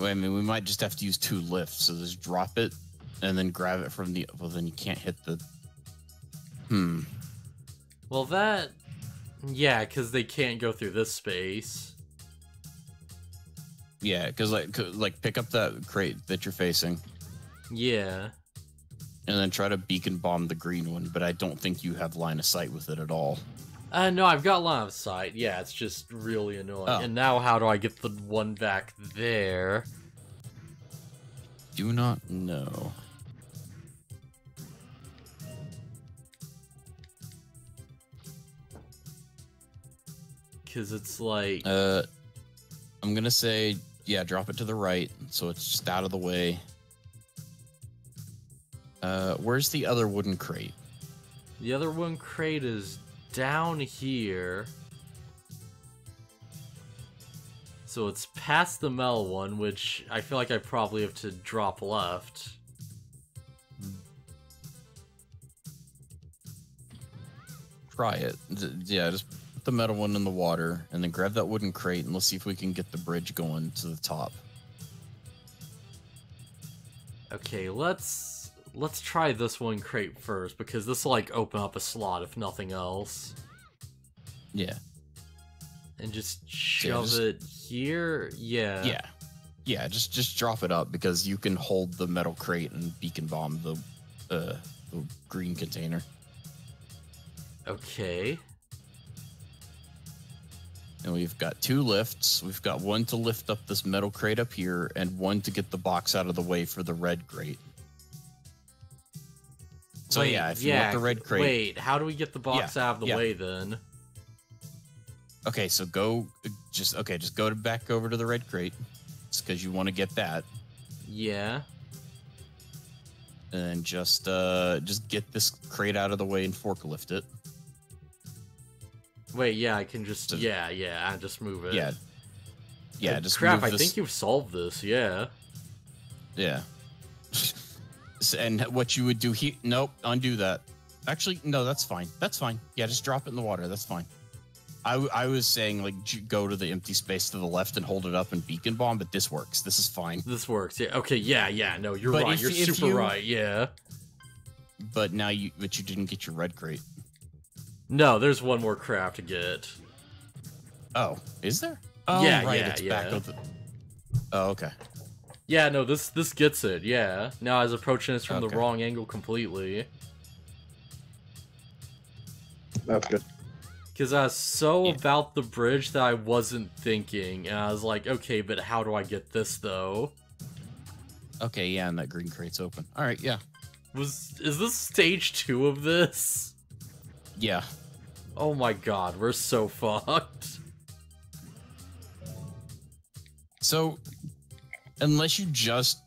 I mean, we might just have to use 2 lifts. So just drop it and then grab it from the. Well, then you can't hit the. Well, that. Yeah, because they can't go through this space. Yeah, because like pick up that crate that you're facing. Yeah. And then try to beacon bomb the green one, but I don't think you have line of sight with it at all. No, I've got line of sight. Yeah, it's just really annoying. Oh. And now how do I get the one back there? Do not know. Because it's like... I'm gonna say, yeah, drop it to the right, so it's just out of the way. Where's the other wooden crate? The other one crate is down here. So it's past the metal one, which I feel like I probably have to drop left. Try it. Yeah, just put the metal one in the water, and then grab that wooden crate, and let's see if we can get the bridge going to the top. Okay, let's try this one crate first, because this will like open up a slot if nothing else. Yeah. And just shove it here. Yeah. Yeah, just drop it up, because you can hold the metal crate and beacon bomb the green container. Okay. And we've got 2 lifts. We've got one to lift up this metal crate up here, and one to get the box out of the way for the red crate. So Wait, yeah, if you want the red crate. Wait, how do we get the box out of the way then? Okay, so just go back over to the red crate. It's because you want to get that. Yeah. And just get this crate out of the way and forklift it. Wait, yeah, I can just I just move it. Yeah. Yeah, just crap, move I this. think you've solved this, yeah. Yeah. And what you would do here? Nope, undo that. Actually, no, that's fine. That's fine. Yeah, just drop it in the water. That's fine. I was saying, like, go to the empty space to the left and hold it up and beacon bomb, but this works. This is fine. This works. Yeah. Okay. Yeah. No, you're But right. You're super right. Yeah. But now you didn't get your red crate. No, there's one more crap to get. Oh, is there? Oh, yeah. right. Yeah. It's Yeah. back with the... Oh, okay. Yeah. No, this gets it. Yeah. Now I was approaching this from the Okay. wrong angle completely. That's good. Because I was so about the bridge that I wasn't thinking. And I was like, okay, but how do I get this though? Okay, yeah, and that green crate's open. All right, yeah. Is this stage 2 of this? Yeah. Oh my god, we're so fucked. So, unless you just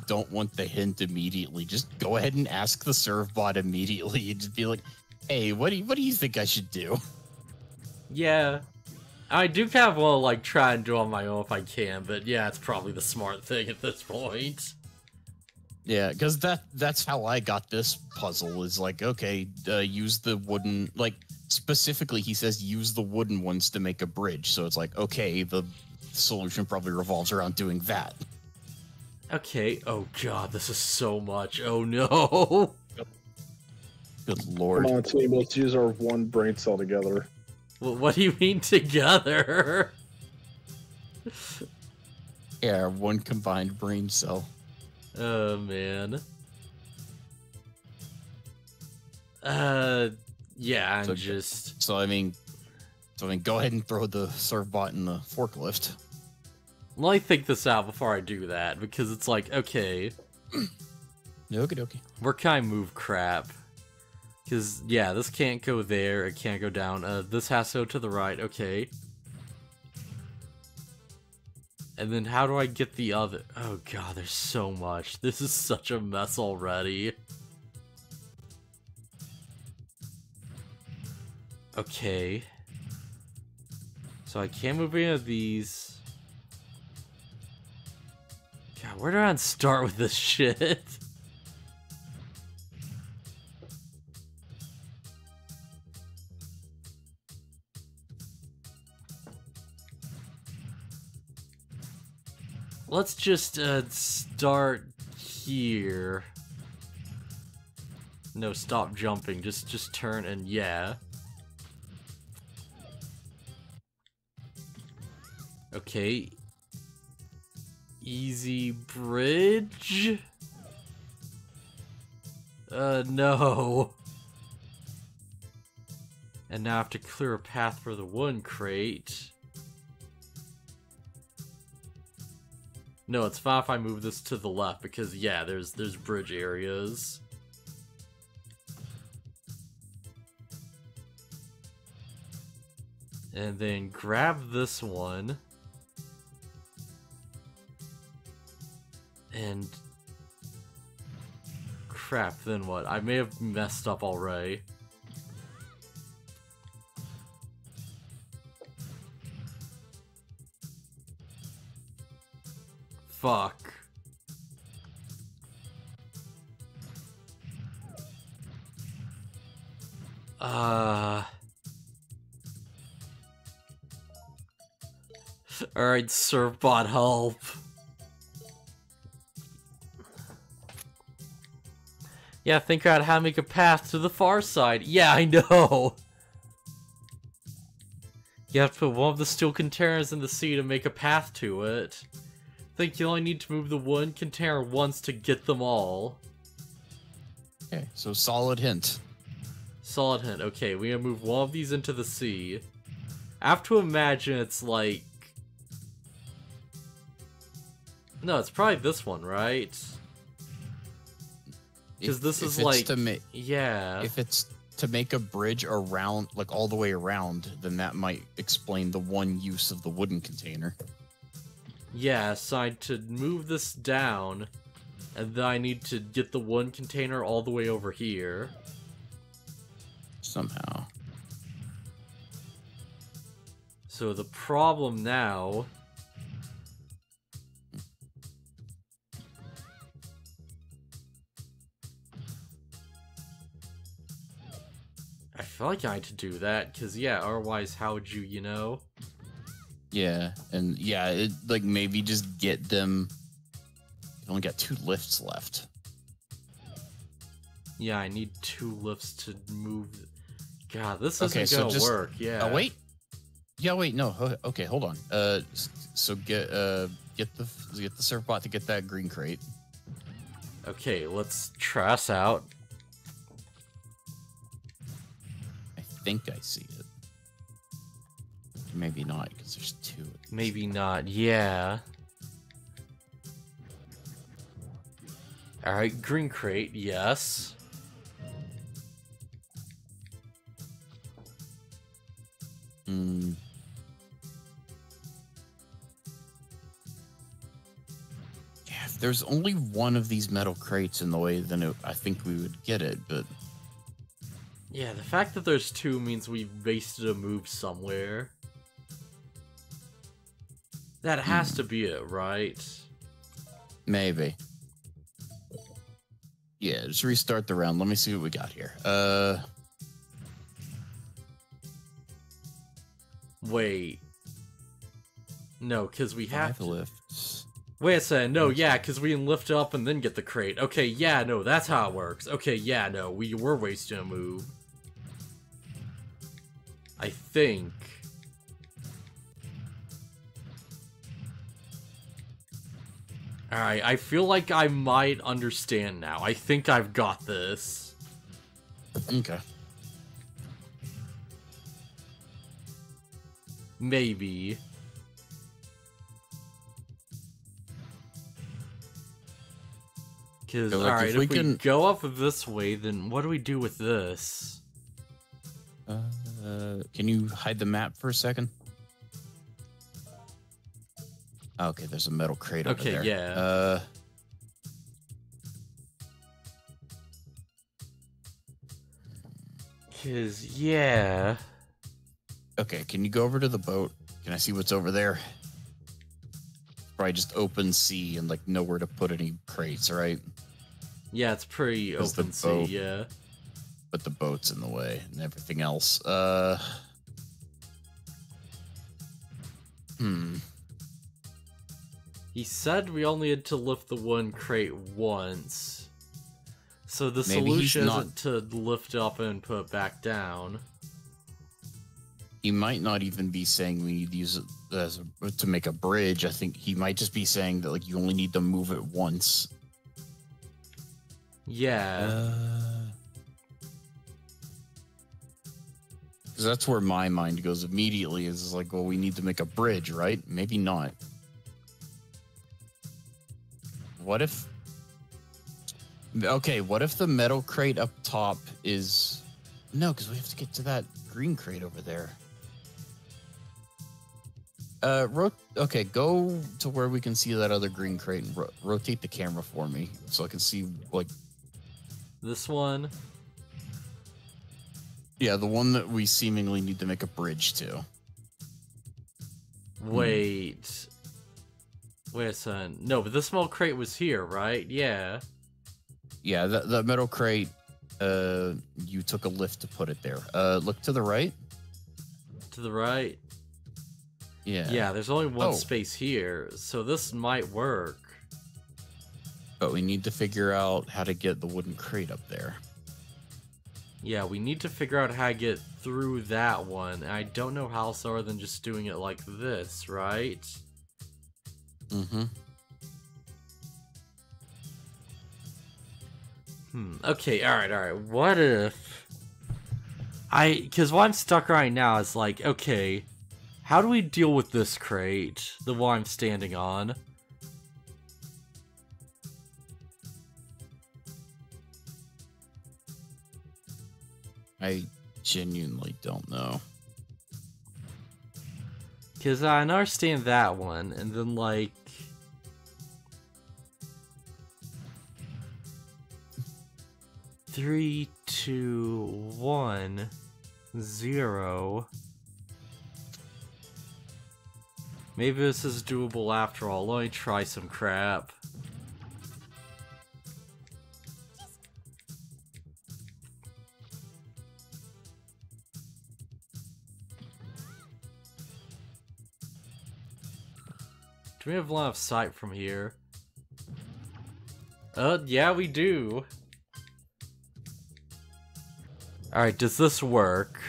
don't want the hint immediately, just go ahead and ask the serve bot immediately. And just be like, hey, what do you think I should do? Yeah. I do kind of want to, like, try and do it on my own if I can, but yeah, it's probably the smart thing at this point. Yeah, because that's how I got this puzzle, is like, okay, use the wooden, like, specifically he says use the wooden ones to make a bridge, so it's like, okay, the solution probably revolves around doing that. Okay, oh god, this is so much, oh no! Good lord. Come on, team, let's use our one brain cell together. Well, what do you mean together? Yeah, one combined brain cell. Oh, man. Yeah, I'm just... So I mean, go ahead and throw the serve bot in the forklift. Let me think this out before I do that, because it's like, okay... Okie dokie. Where can I move crap? Because, yeah, this can't go there, it can't go down. This has to go to the right, okay. And then how do I get the other? Oh god, there's so much. This is such a mess already. Okay. So I can't move any of these. God, where do I start with this shit? Let's just start here. No, stop jumping. Just turn and yeah. Okay. Easy bridge. No. And now I have to clear a path for the one crate. No, it's fine if I move this to the left because yeah, there's bridge areas. And then grab this one. And crap, then what? I may have messed up already. Fuck. Alright, serve bot help. Yeah, think out how to make a path to the far side. Yeah, I know. You have to put one of the steel containers in the sea to make a path to it. Think you only need to move the one container once to get them all. Okay, so solid hint. Solid hint. Okay, we gotta move one of these into the sea. I have to imagine it's like... No, it's probably this one, right? Because this is like... yeah. If it's to make a bridge around, like all the way around, then that might explain the one use of the wooden container. Yeah, so I need to move this down, and then I need to get the one container all the way over here. Somehow. So the problem now... I feel like I had to do that, because yeah, otherwise how would you, you know? Yeah, and yeah, it, like maybe just get them. You only got 2 lifts left. Yeah, I need 2 lifts to move. God, this isn't gonna work. Yeah. Oh wait. Yeah, wait. No. Okay, hold on. So get the surf bot to get that green crate. Okay, let's try us out. I think I see it. Maybe not, because there's 2. Maybe not. Yeah. All right, green crate. Yes. Hmm. Yeah, if there's only one of these metal crates in the way, then I think we would get it, but... Yeah, the fact that there's 2 means we wasted a move somewhere. That has to be it, right? Maybe. Yeah, just restart the round. Let me see what we got here. Wait. No, because we have to... lifts. Wait a second. No, yeah, because we can lift up and then get the crate. Okay, yeah, no, that's how it works. Okay, yeah, no, we were wasting a move. I think... Alright, I feel like I might understand now. I think I've got this. Okay. Maybe. Because, like, alright, if if we we can- go up this way, then what do we do with this? Can you hide the map for a second? Okay, there's a metal crate over Okay, there. yeah. Because, yeah. Okay, can you go over to the boat? Can I see what's over there? Probably just open sea and like nowhere to put any crates, right? Yeah, it's pretty 'Cause the open sea, boat- yeah. But the boat's in the way and everything else. He said we only had to lift the one crate once. So the Maybe he's solution not- isn't to lift up and put back down. He might not even be saying we need to use it to make a bridge. I think he might just be saying that like you only need to move it once. Yeah. Because that's where my mind goes immediately. Is like, well, we need to make a bridge, right? Maybe not. What if? Okay, what if the metal crate up top is? No, because we have to get to that green crate over there. Okay, go to where we can see that other green crate and rotate the camera for me so I can see like. This one. Yeah, the one that we seemingly need to make a bridge to. Wait. Wait a second. No, but this small crate was here, right? Yeah. Yeah, the metal crate, you took a lift to put it there. Look to the right. To the right. Yeah. Yeah, there's only one Oh. space here, so this might work. But we need to figure out how to get the wooden crate up there. Yeah, we need to figure out how to get through that one. And I don't know how else other than just doing it like this, right? Mm-hmm. Okay, alright. What if... Because what I'm stuck right now is like, okay, how do we deal with this crate? The one I'm standing on? I genuinely don't know. Because I understand that one, and then like... Three, two, 1, 0. Maybe this is doable after all. Let me try some crap. Do we have line of sight from here? Yeah, we do. Alright, does this work?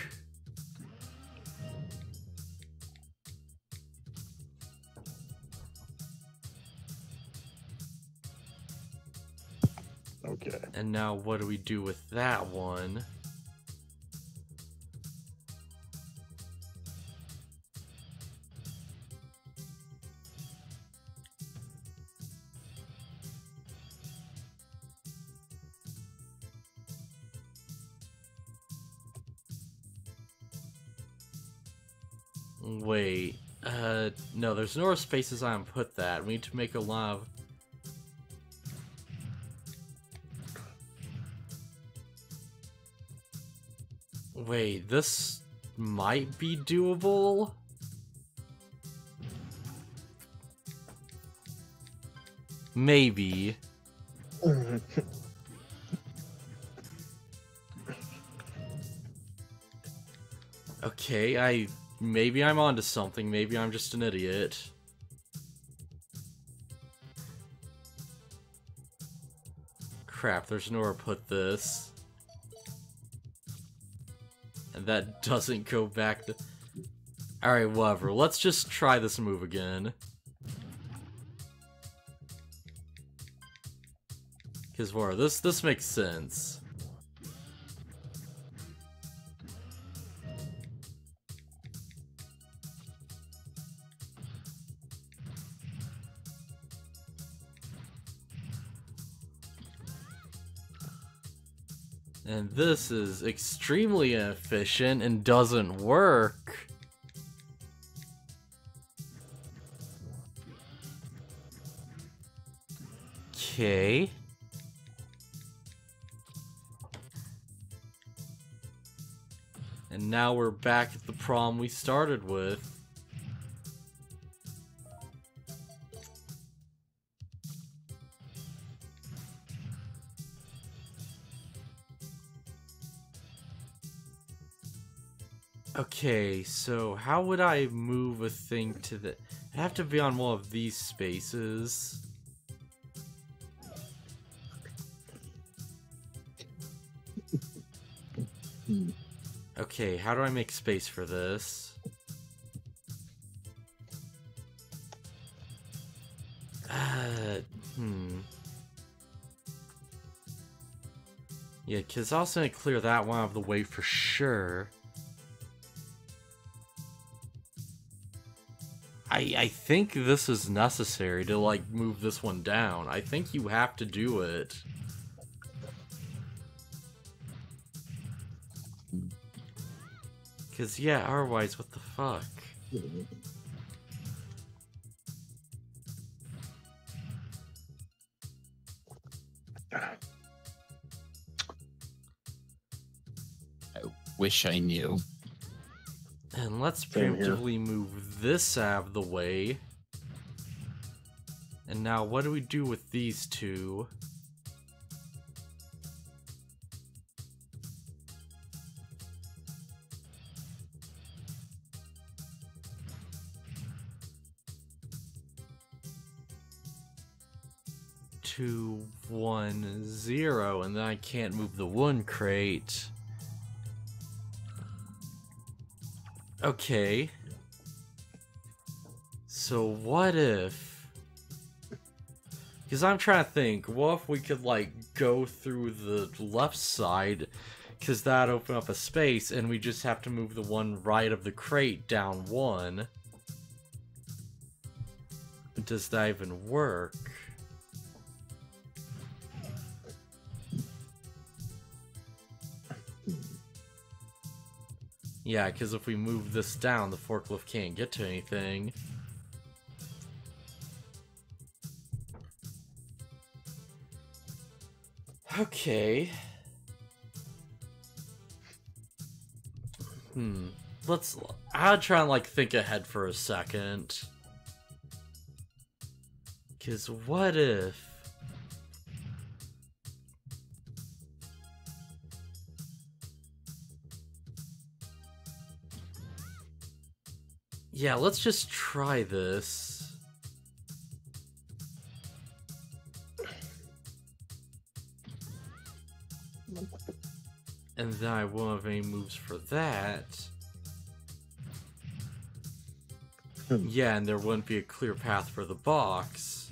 Okay. And now what do we do with that one? Wait, no, there's no spaces I can put that. We need to make a line of... Wait, this might be doable? Maybe. Okay, maybe I'm onto something, maybe I'm just an idiot. Crap, there's nowhere to put this. And that doesn't go back to... Alright, whatever. Let's just try this move again. Because, whatever, this makes sense. And this is extremely inefficient and doesn't work. Okay. And now we're back at the problem we started with. Okay, so how would I move a thing to the... I have to be on one of these spaces. Okay, how do I make space for this? Yeah, because I was going to clear that one out of the way for sure. I think this is necessary to, like, move this one down. I think you have to do it. Because, yeah, otherwise, what the fuck? I wish I knew. And let's Same here. preemptively move this out of the way. And now, what do we do with these two? Two, 1, 0, and then I can't move the one crate. Okay. So what if... Because I'm trying to think, what if we could, like, go through the left side, because that'd open up a space, and we just have to move the one right of the crate down 1. Does that even work? Yeah, because if we move this down, the forklift can't get to anything. Okay. I'll try and, like, think ahead for a second. Because what if... Yeah, let's just try this. And then I won't have any moves for that. Yeah, and there wouldn't be a clear path for the box.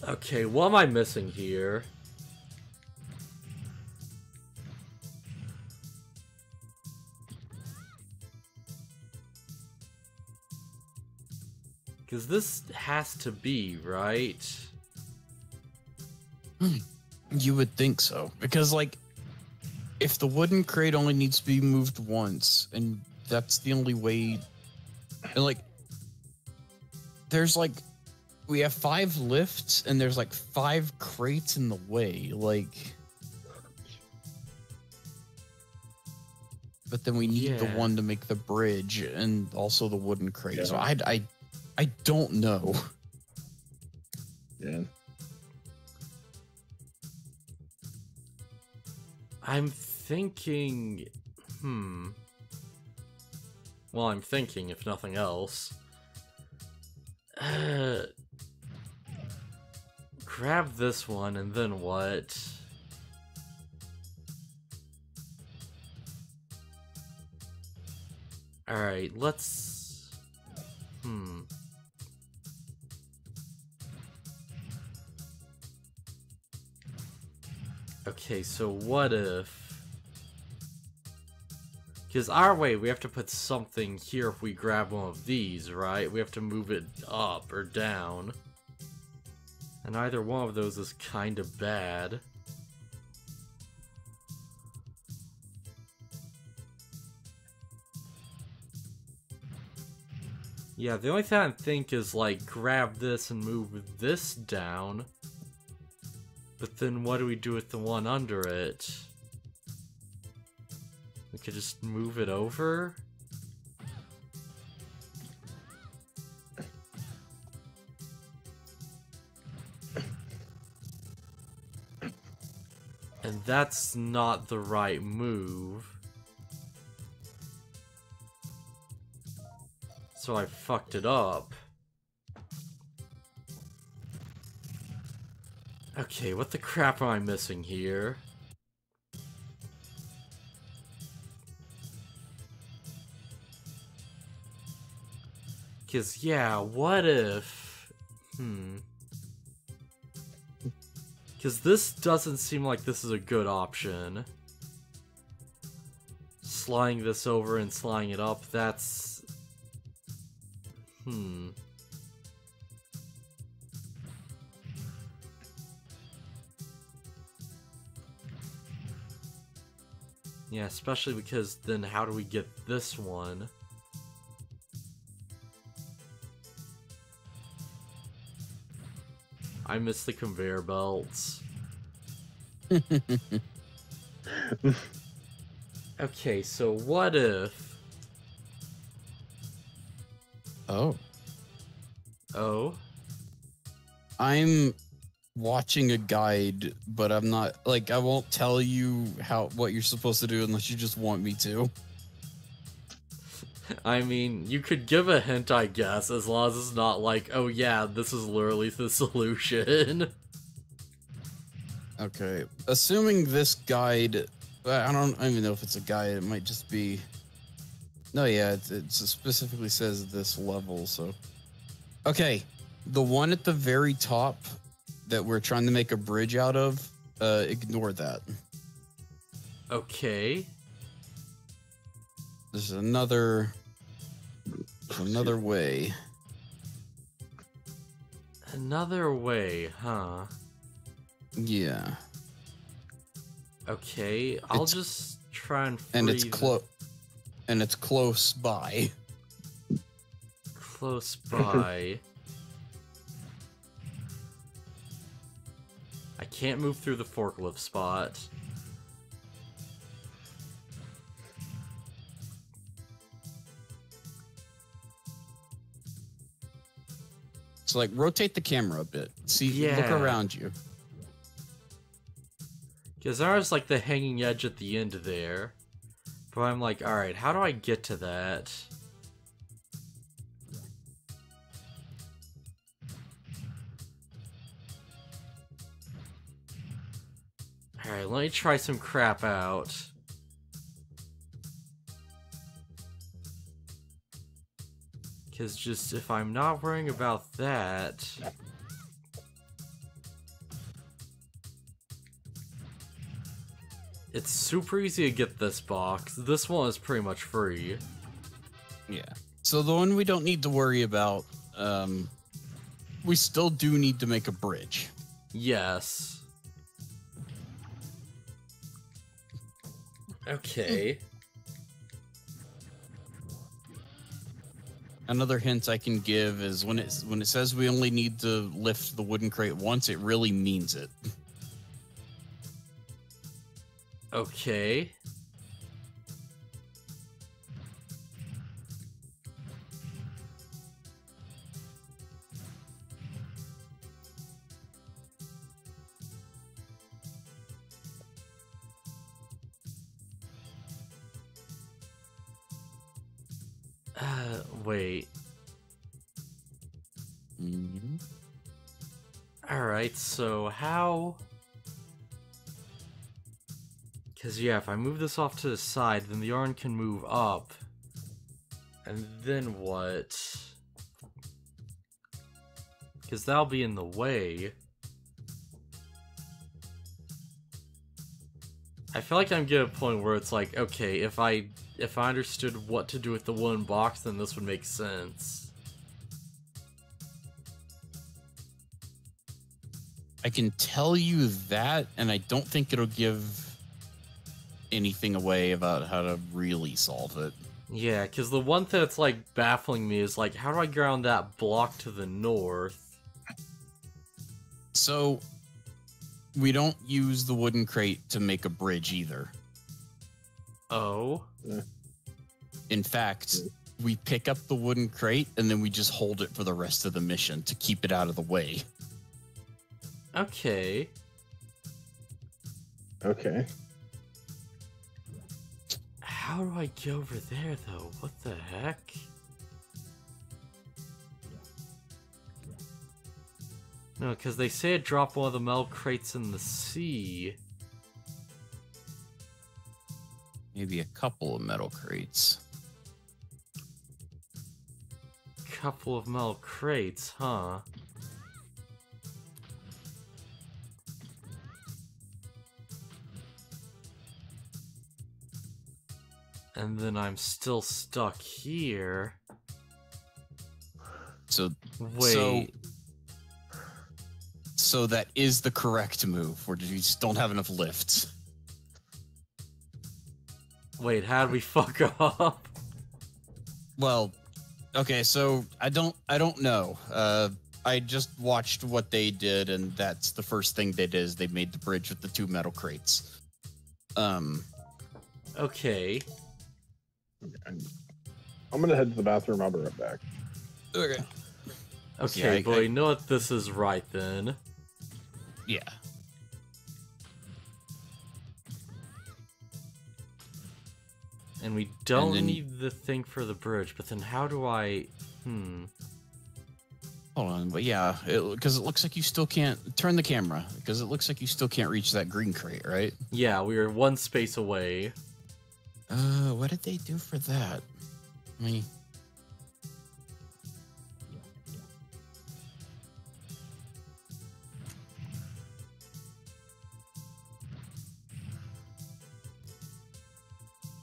Okay, what am I missing here? Because this has to be, right? You would think so. Because, like, if the wooden crate only needs to be moved once, and that's the only way... And, like, there's, like... We have 5 lifts, and there's, like, 5 crates in the way. Like... But then we need the one to make the bridge, and also the wooden crate. Yeah. So I don't know. Yeah. I'm thinking... Well, I'm thinking, if nothing else. Grab this one, and then what? Alright, let's... Okay, so what if... Because our way, we have to put something here if we grab one of these, right? We have to move it up or down. And either one of those is kind of bad. Yeah, the only thing I think is, like, grab this and move this down. But then what do we do with the one under it? We could just move it over? And that's not the right move. So I fucked it up. Okay, what the crap am I missing here? Cause yeah, what if... Cause this doesn't seem like this is a good option. Sliding this over and sliding it up, that's... Yeah, especially because then how do we get this one? I miss the conveyor belts. Okay, so what if... Oh? I'm watching a guide, but I'm not, like, I won't tell you what you're supposed to do unless you just want me to. I mean, you could give a hint, I guess, as long as it's not like, oh yeah, this is literally the solution. Okay, assuming this guide, I don't even know if it's a guide, it might just be... No, yeah, it specifically says this level, so... Okay, the one at the very top that we're trying to make a bridge out of, ignore that. Okay. There's another way. Another way, huh? Yeah. Okay, I'll just try and free... And it's close by. Close by. I can't move through the forklift spot. So, like, rotate the camera a bit. See, Yeah. Look around you. Because there's like the hanging edge at the end there. But I'm like, alright, how do I get to that? Alright, let me try some crap out. Because just, if I'm not worrying about that... It's super easy to get this box. This one is pretty much free. Yeah. So the one we don't need to worry about, we still do need to make a bridge. Yes. Okay. Another hint I can give is when it says we only need to lift the wooden crate once, it really means it. Okay. Wait. Alright, so how... Because, yeah, if I move this off to the side, then the yarn can move up. And then what? Because that'll be in the way. I feel like I'm getting a point where it's like, okay, if I understood what to do with the wooden box, then this would make sense. I can tell you that, and I don't think it'll give anything away about how to really solve it. Yeah, because the one thing that's, like, baffling me is, like, how do I ground that block to the north? So, we don't use the wooden crate to make a bridge either. Oh? In fact, we pick up the wooden crate, and then we just hold it for the rest of the mission to keep it out of the way. Okay. Okay. How do I get over there, though? What the heck? No, because they say it dropped one of the metal crates in the sea. Maybe a couple of metal crates. Couple of metal crates, huh? And then I'm still stuck here. So, Wait. So that is the correct move, where you just don't have enough lifts. Wait, how'd we fuck up? Well, okay, so I don't know. I just watched what they did, and that's the first thing they did is they made the bridge with the 2 metal crates. Okay. I'm gonna head to the bathroom. I'll be right back. Okay. Okay, Yeah, but we know that this is right then. Yeah. And we don't then- need the thing for the bridge, but then how do I... Hold on, but yeah, because it looks like you still can't turn the camera, because it looks like you still can't reach that green crate, right? Yeah, we were one space away. What did they do for that? I mean...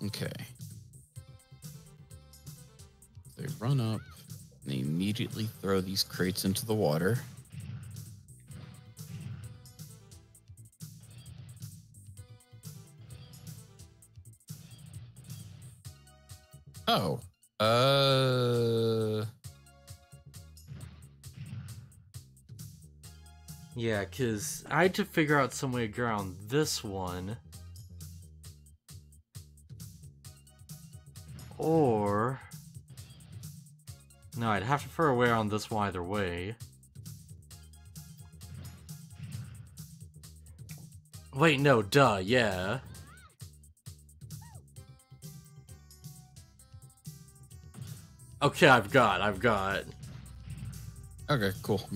Okay. They run up, and they immediately throw these crates into the water. Oh. Yeah, because I had to figure out some way to get around this one. Or... No, I'd have to figure a way around this one either way. Wait, no, duh, yeah. Okay, I've got. Okay, cool.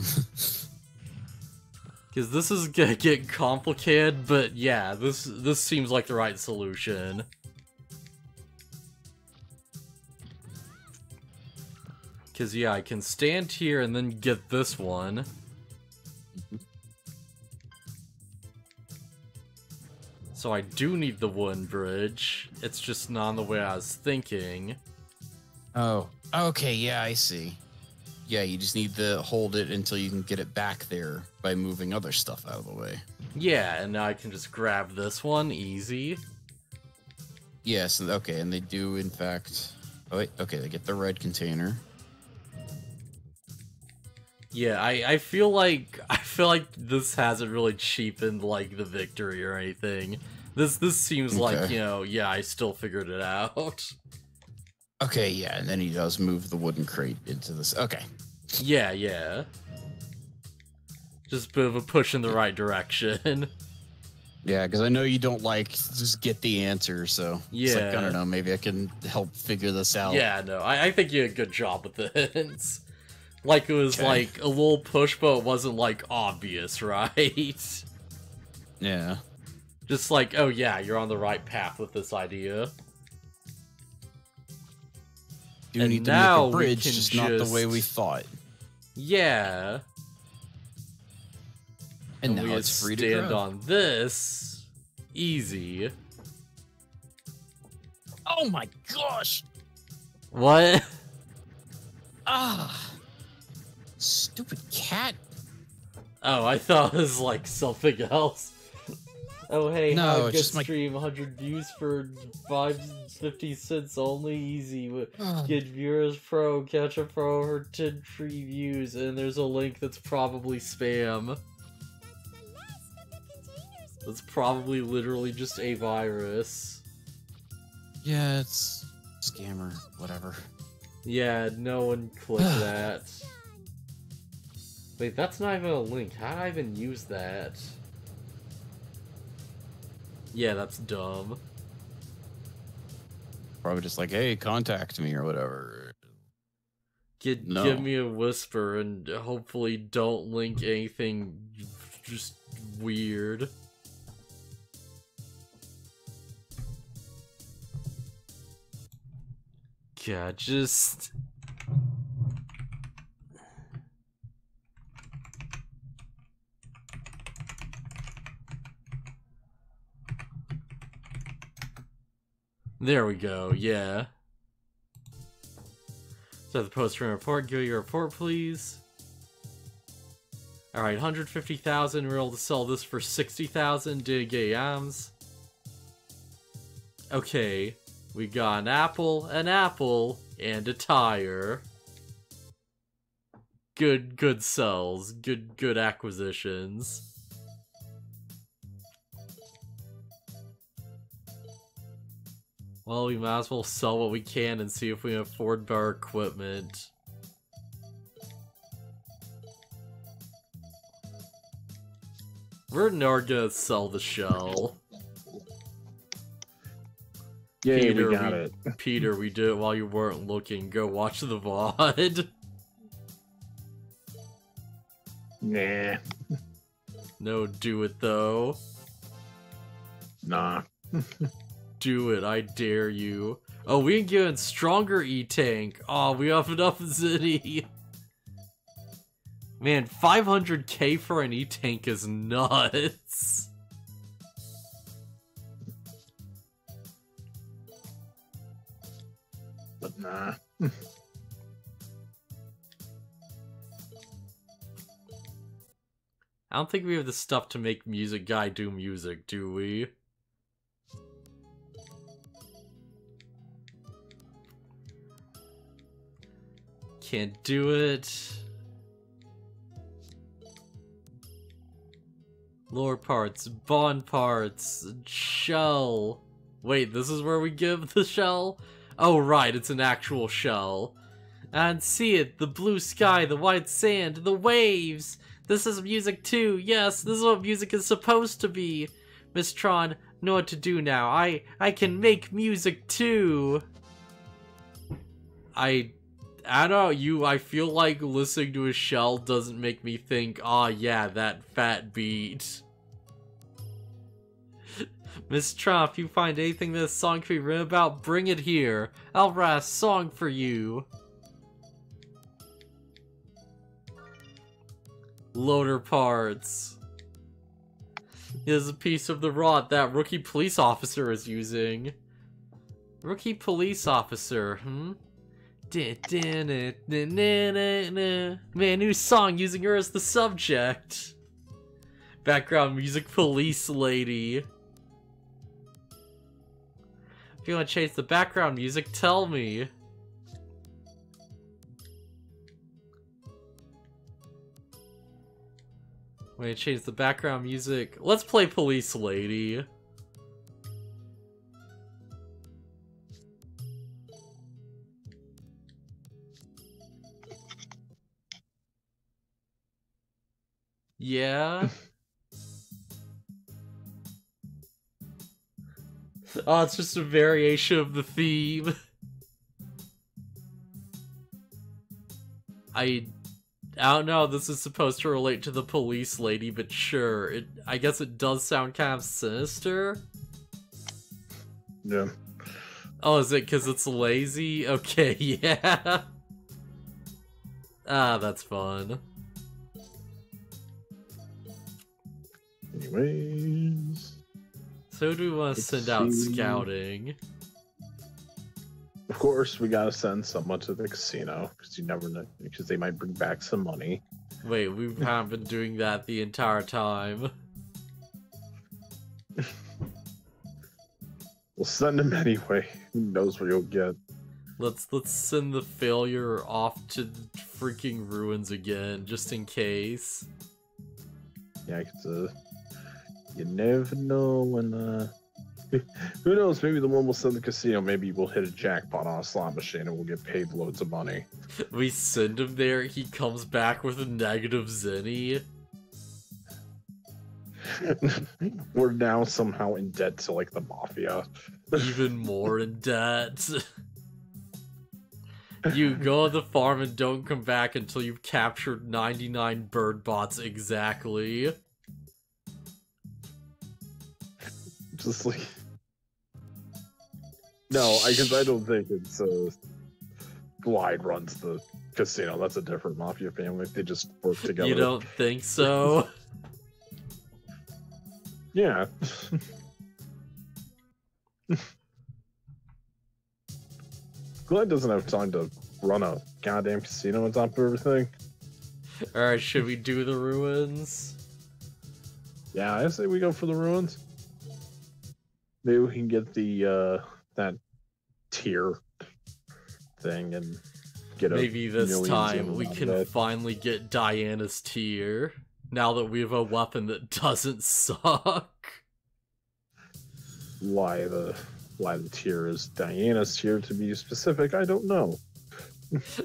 Because this is gonna get complicated, but yeah, this seems like the right solution. Because yeah, I can stand here and then get this one. So I do need the wooden bridge. It's just not the way I was thinking. Oh, okay, yeah, I see. Yeah, you just need to hold it until you can get it back there by moving other stuff out of the way. Yeah, and now I can just grab this one, easy. Yes, okay, and they do, in fact... Oh, wait, okay, they get the red container. Yeah, I feel like this hasn't really cheapened like the victory or anything. This seems like, Okay. you know, yeah, I still figured it out. Okay, yeah, and then he does move the wooden crate into this. Okay. Yeah. Just a bit of a push in the right direction. Yeah, because I know you don't like just get the answer, so it's like, I Yeah. don't know, maybe I can help figure this out. Yeah, no, I think you did a good job with this. Like, it was Okay. like a little push, but it wasn't like obvious, right? Yeah. Just like, oh yeah, you're on the right path with this idea. Do And need to now make a we bridge, can just not the way we just- thought. Yeah. And now we it's free to stand grow. on this. Easy. Oh my gosh! What? Ah! Stupid cat. Oh, I thought it was like something else. Oh hey, No, hi, it's good just my- stream, 100 views for 5.50 cents only, easy. Get viewers pro, catch a pro for 10 free views, and there's a link that's probably spam. That's probably literally just a virus. Yeah, it's scammer, whatever. Yeah, no one clicked that. Wait, that's not even a link. How did I even use that? Yeah, that's dumb. Probably just like, hey, contact me or whatever. Give me a whisper and hopefully don't link anything just weird. God, just... There we go, yeah. So the poster and report, give your report, please. Alright, 150,000, we're able to sell this for 60,000, did get yams. Okay, we got an apple, and a tire. Good sells, good acquisitions. Well, we might as well sell what we can and see if we can afford better equipment. We're never gonna sell the shell. Yeah, Peter, we got it. Peter, we did it while you weren't looking. Go watch the VOD. Nah. No, do it though. Nah. Do it, I dare you. Oh, we can get a stronger E-Tank. Oh, we have enough Zitty. Man, 500k for an E-Tank is nuts. But nah. I don't think we have the stuff to make music guy do music, do we? Can't do it. Lore parts, Bonne parts, shell. Wait, this is where we give the shell? Oh right, it's an actual shell. And see it, the blue sky, the white sand, the waves! This is music too, yes, this is what music is supposed to be! Miss Tron, know what to do now. I can make music too! I don't know, I feel like listening to a shell doesn't make me think, oh yeah, that fat beat. Miss Tron, if you find anything this song can be written about, bring it here. I'll write a song for you. Loader parts. Here's a piece of the rod that rookie police officer is using. Rookie police officer, Man, new song using her as the subject. Background music police lady. If you want to change the background music, tell me. When I change the background music, let's play police lady. Yeah. Oh, it's just a variation of the theme. I don't know, this is supposed to relate to the police lady, but sure. I guess it does sound kind of sinister. Yeah. Oh, is it because it's lazy? Okay, yeah. Ah, that's fun. Anyways. So do we want to send out scouting? Of course, we gotta send someone to the casino because you never know, because they might bring back some money. Wait, we haven't been doing that the entire time. We'll send him anyway. Who knows what you'll get. Let's send the failure off to the freaking ruins again, just in case. Yeah, 'cause, you never know when, who knows, maybe the one we'll send to the casino, maybe we'll hit a jackpot on a slot machine and we'll get paid loads of money. We send him there, he comes back with a negative zenny. We're now somehow in debt to, like, the mafia. Even more in debt. You go on the farm and don't come back until you've captured 99 bird bots exactly. Just like... No, because I don't think it's, Glide runs the casino. That's a different mafia family. They just work together. You don't think so? Yeah. Glad doesn't have time to run a goddamn casino on top of everything. Alright, should we do the ruins? Yeah, I say we go for the ruins. Maybe we can get the that tier thing and get Maybe this millions time of we them can out of it. finally get Diana's tier. Now that we have a weapon that doesn't suck. Why the tier is Diana's tier, to be specific, I don't know.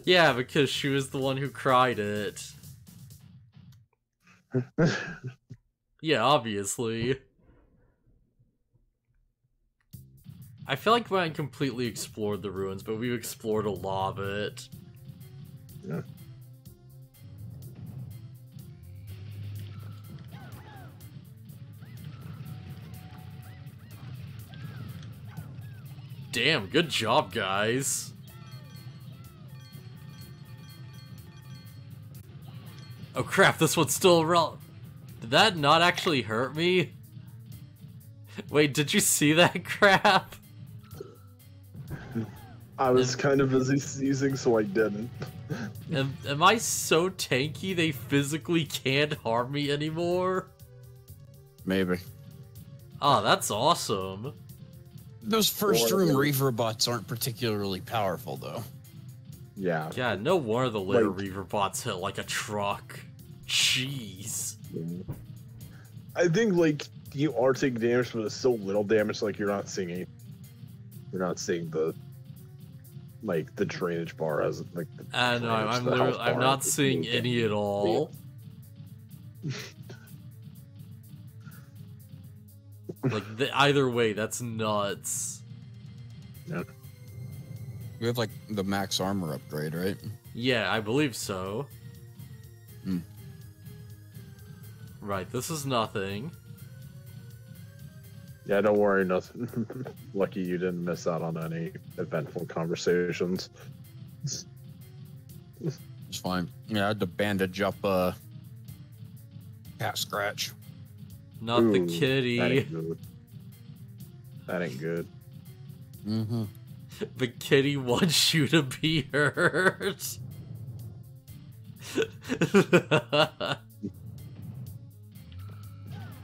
Yeah, because she was the one who cried it. Yeah, obviously. I feel like we haven't completely explored the ruins, but we've explored a lot of it. Yeah. Damn, good job, guys. Oh crap, this one's still around. Did that not actually hurt me? Wait, did you see that crap? I was kind of busy sneezing, so I didn't. Am I so tanky they physically can't harm me anymore? Maybe. Oh, that's awesome. Those first room Reaver bots aren't particularly powerful, though. Yeah. Yeah, no wonder the later Like- Reaver bots hit like a truck. Jeez. I think, like, you are taking damage, but it's so little damage, like, you're not seeing any... You're not seeing the... Like, the drainage bar as, like... The I know, drainage, I'm the literally, health I'm bar not is seeing moving. any at all. Like, either way, that's nuts. Yeah. We have, like, the max armor upgrade, right? Yeah, I believe so. Hmm. Right, this is nothing. Yeah, don't worry, nothing. Lucky you didn't miss out on any eventful conversations. It's fine. Yeah, I had to bandage up, Cat Scratch. Not the Ooh, kitty. That ain't good. That ain't good. Mm-hmm. The kitty wants you to be hurt.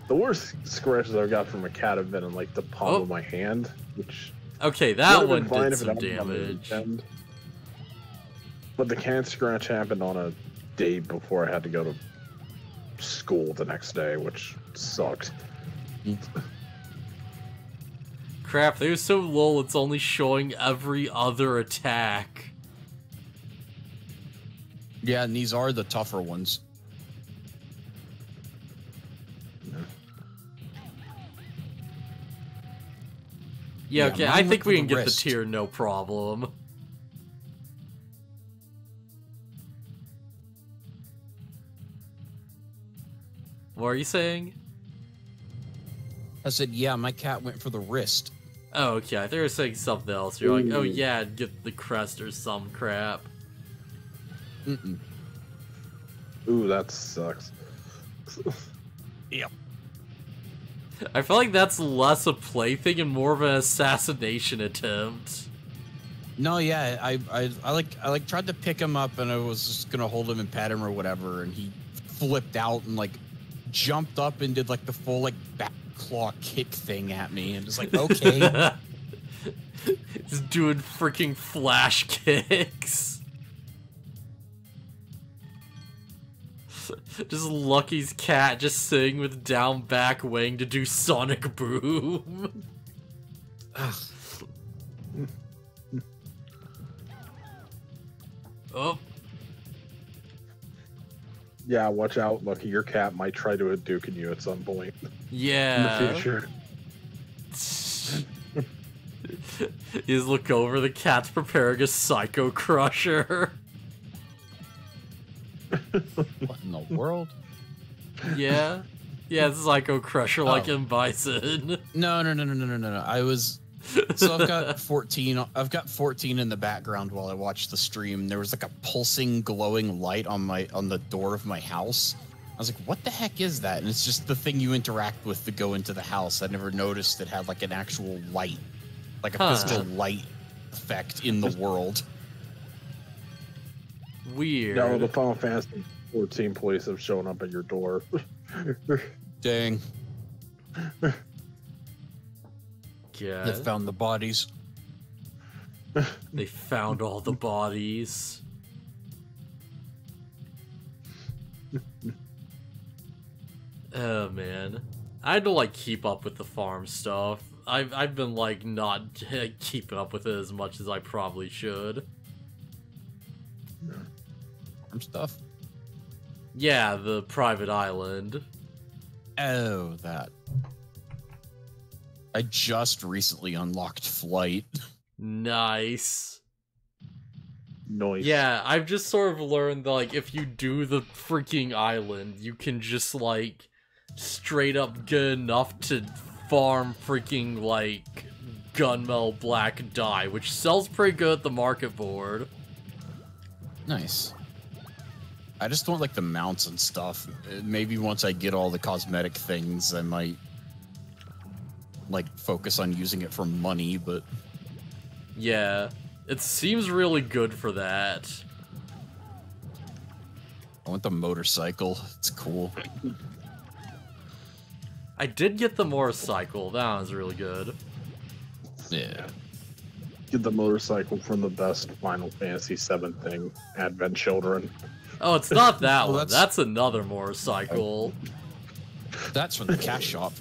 The worst scratches I've got from a cat have been in, like, the palm Oh. of my hand, which Okay, that would've one been fine did if it some hadn't been on the damage. weekend. But the cat scratch happened on a day before I had to go to school the next day, which sucked. Crap, they're so low it's only showing every other attack. Yeah, and these are the tougher ones. Yeah, Yeah, okay, mine I went think for we the can get wrist. the tier no problem. What are you saying? I said, yeah, my cat went for the wrist. Oh, okay, I thought you were saying something else. You're like, oh yeah, get the crest or some crap. Mm-mm. Ooh, that sucks. Yep. I feel like that's less a plaything and more of an assassination attempt. No, yeah, I tried to pick him up and I was just gonna hold him and pat him or whatever, and he flipped out and like jumped up and did like the full like back claw kick thing at me, and just like, okay. He's doing freaking flash kicks. Just Lucky's cat just sitting with down back wing to do sonic boom. Oh. Yeah, watch out, Lucky. Your cat might try to Hadouken you at some point Yeah. in the future. You just look over, the cat's preparing a Psycho Crusher. What in the world? Yeah. Yeah, it's Psycho Crusher like in Bison. No. I was so I've got 14. I've got 14 in the background while I watch the stream. There was like a pulsing, glowing light on the door of my house. I was like, "What the heck is that?" And it's just the thing you interact with to go into the house. I never noticed it had like an actual light, like a physical light effect in the world. Weird. No, the Final Fantasy 14 police have shown up at your door. Dang. Yeah. They found the bodies. They found all the bodies. Oh man, I had to like keep up with the farm stuff. I've been like not keeping up with it as much as I probably should. Farm stuff. Yeah, the private island. Oh, that. I just recently unlocked Flight. Nice. Noise. Yeah, I've just sort of learned that, like, if you do the freaking island, you can just, like, straight up get enough to farm freaking, like, gunmetal black dye, which sells pretty good at the market board. Nice. I just want, like, the mounts and stuff. Maybe once I get all the cosmetic things, I might, like, focus on using it for money, but... Yeah, it seems really good for that. I want the motorcycle. It's cool. I did get the motorcycle. That was really good. Yeah. Get the motorcycle from the best Final Fantasy VII thing, Advent Children. Oh, it's not that Well, one. That's another motorcycle. That's from the cash shop.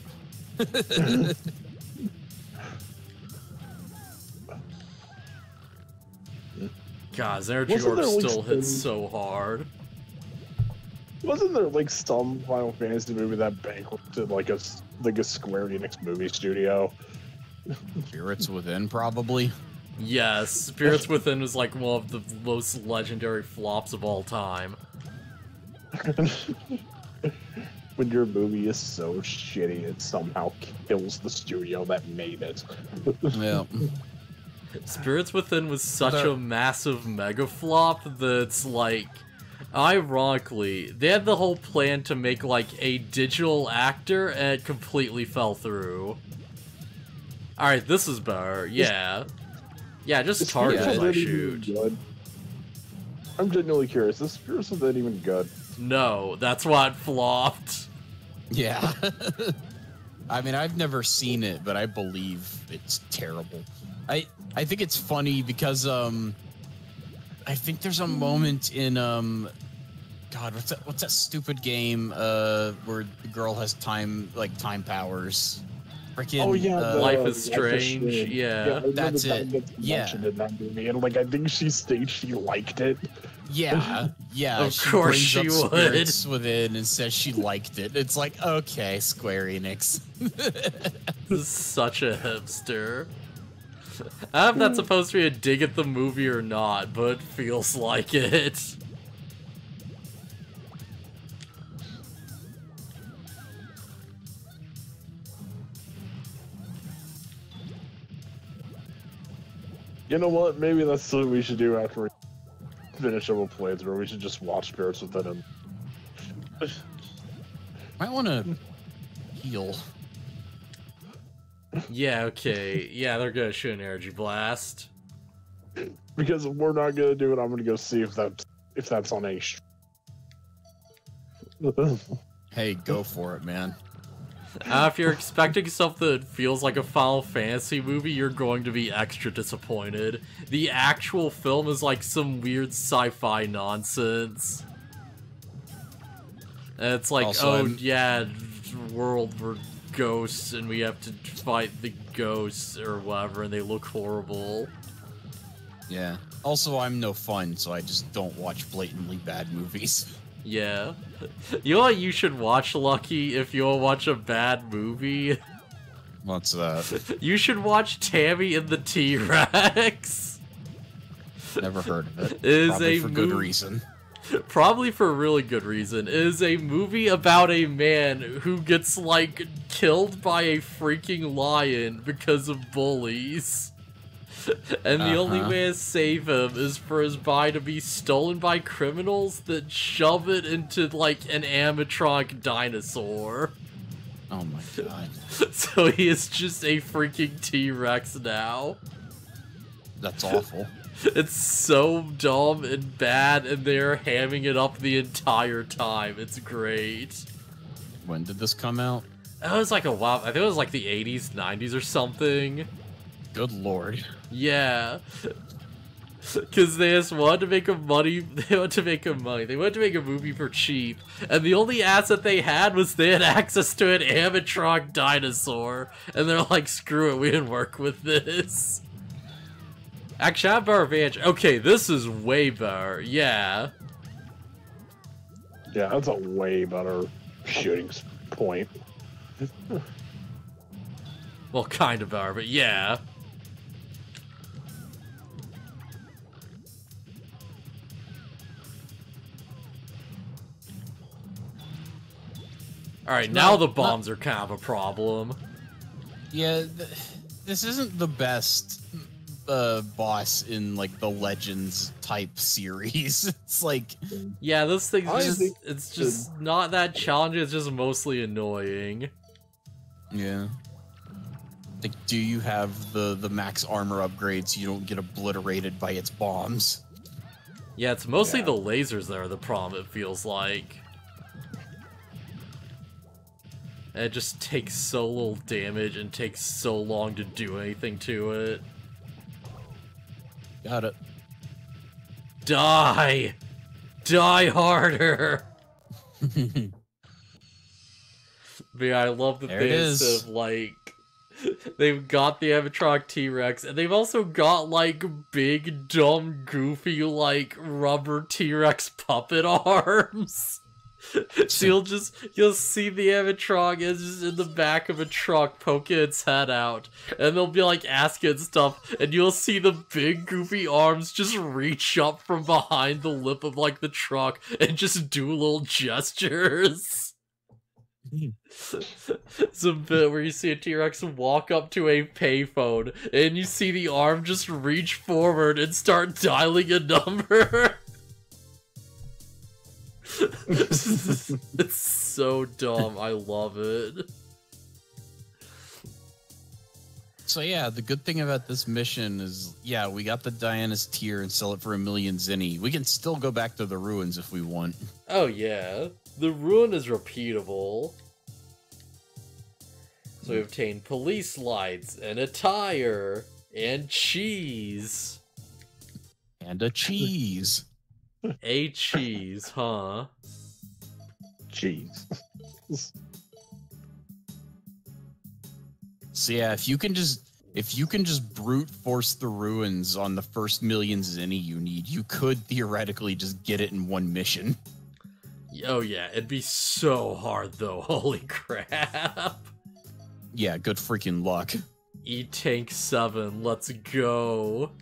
God, his energy Wasn't orb there, like, still hits some- so hard. Wasn't there like some Final Fantasy movie that bankrupted like a Square Enix movie studio? Spirits Within, probably. Yes, Spirits Within was like one of the most legendary flops of all time. When your movie is so shitty, it somehow kills the studio that made it. Yeah. Spirits Within was such a massive mega flop that it's like, ironically, they had the whole plan to make like a digital actor and it completely fell through. Alright, this is better. Yeah. Yeah, just target Spirits my Within shoot. even good? I'm genuinely curious. Is Spirits Within even good? No, that's why it flopped. Yeah. I mean, I've never seen it, but I believe it's terrible. I think it's funny because I think there's a moment in God, what's that stupid game where the girl has time powers? Freaking Oh yeah, Life is Strange. Yeah. That's it. Yeah. Mentioned in that movie, and like I think she stated she liked it. Yeah, yeah. Of she course brings she up would. Spirits Within and says she liked it. It's like, okay, Square Enix. This is such a hipster. I don't know if that's supposed to be a dig at the movie or not, but it feels like it. You know what? Maybe that's what we should do after we finish up with playthrough. We should just watch Spirits Within and Might want to heal. Yeah, okay. Yeah, they're gonna shoot an energy blast. because if we're not gonna do it, I'm gonna go see if that's on a. Hey, go for it, man. If you're expecting something that feels like a Final Fantasy movie, you're going to be extra disappointed. The actual film is like some weird sci-fi nonsense. And it's like, Also, yeah, world where ghosts and we have to fight the ghosts or whatever, and they look horrible. Yeah. Also, I'm no fun, so I just don't watch blatantly bad movies. Yeah. You know what you should watch, Lucky, if you want to watch a bad movie? What's that? You should watch Tammy and the T-Rex. Never heard of it. Is Probably a for good reason. Probably for a really good reason. It is a movie about a man who gets, like, killed by a freaking lion because of bullies. And the only way to save him is for his body to be stolen by criminals that shove it into, like, an animatronic dinosaur. Oh my god. So he is just a freaking T-Rex now. That's awful. It's so dumb and bad, and they're hamming it up the entire time. It's great. When did this come out? It was like a while. I think it was like the 80s, 90s or something. Good lord. Yeah. Because they just wanted to make a money. They wanted to make a money. They wanted to make a movie for cheap. And the only asset they had was they had access to an animatronic dinosaur. And they're like, screw it, we didn't work with this. Actually, I have our advantage. Okay, this is way better. Yeah. Yeah, that's a way better shooting point. Well, kind of better, but yeah. Alright, now the bombs are kind of a problem. Yeah, this isn't the best boss in, like, the Legends type series. It's like... Yeah, this thing's Honestly, it's just not that challenging, it's just mostly annoying. Yeah. Like, do you have the max armor upgrade so you don't get obliterated by its bombs? Yeah, it's mostly the lasers that are the problem, it feels like. And it just takes so little damage and takes so long to do anything to it. Got it. Die! Die harder! But yeah, I love that There they it is. have, like... They've got the animatronic T-Rex, and they've also got, like, big, dumb, goofy, like, rubber T-Rex puppet arms. So you'll see the animatronic is just in the back of a truck poking its head out, and they'll be like asking stuff, and you'll see the big goofy arms just reach up from behind the lip of like the truck and just do little gestures. It's a bit where you see a T-Rex walk up to a payphone, and you see the arm just reach forward and start dialing a number. It's so dumb. I love it. So yeah, the good thing about this mission is, yeah, we got the Diana's tier and sell it for 1 million zinni. We can still go back to the ruins if we want. Oh yeah, the ruin is repeatable. So we obtained police lights and a tire and cheese. And a cheese. A cheese, huh? Jeez. So yeah, if you can just brute force the ruins on the first 1 million zinni you need, you could theoretically just get it in one mission. Oh yeah, it'd be so hard though. Holy crap. Yeah, good freaking luck. E-Tank 7, let's go.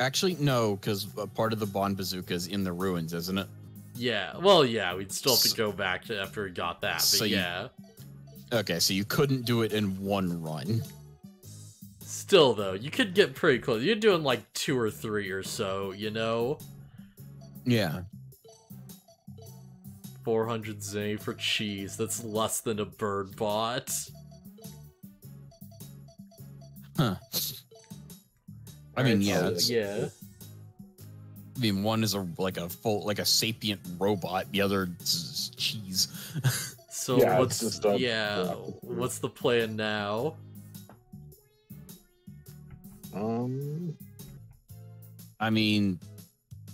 Actually, no, because part of the Bonne bazooka is in the ruins, isn't it? Yeah, well, yeah, we'd still have to go back to after we got that, but So yeah. Okay, so you couldn't do it in one run. Still, though, you could get pretty close. You're doing like 2 or 3 or so, you know? Yeah. 400 zinni for cheese. That's less than a bird bot. Huh. I mean, yeah. Yeah. I mean, one is like a sapient robot. The other is cheese. So Yeah, what's it's just a what's the plan now? I mean,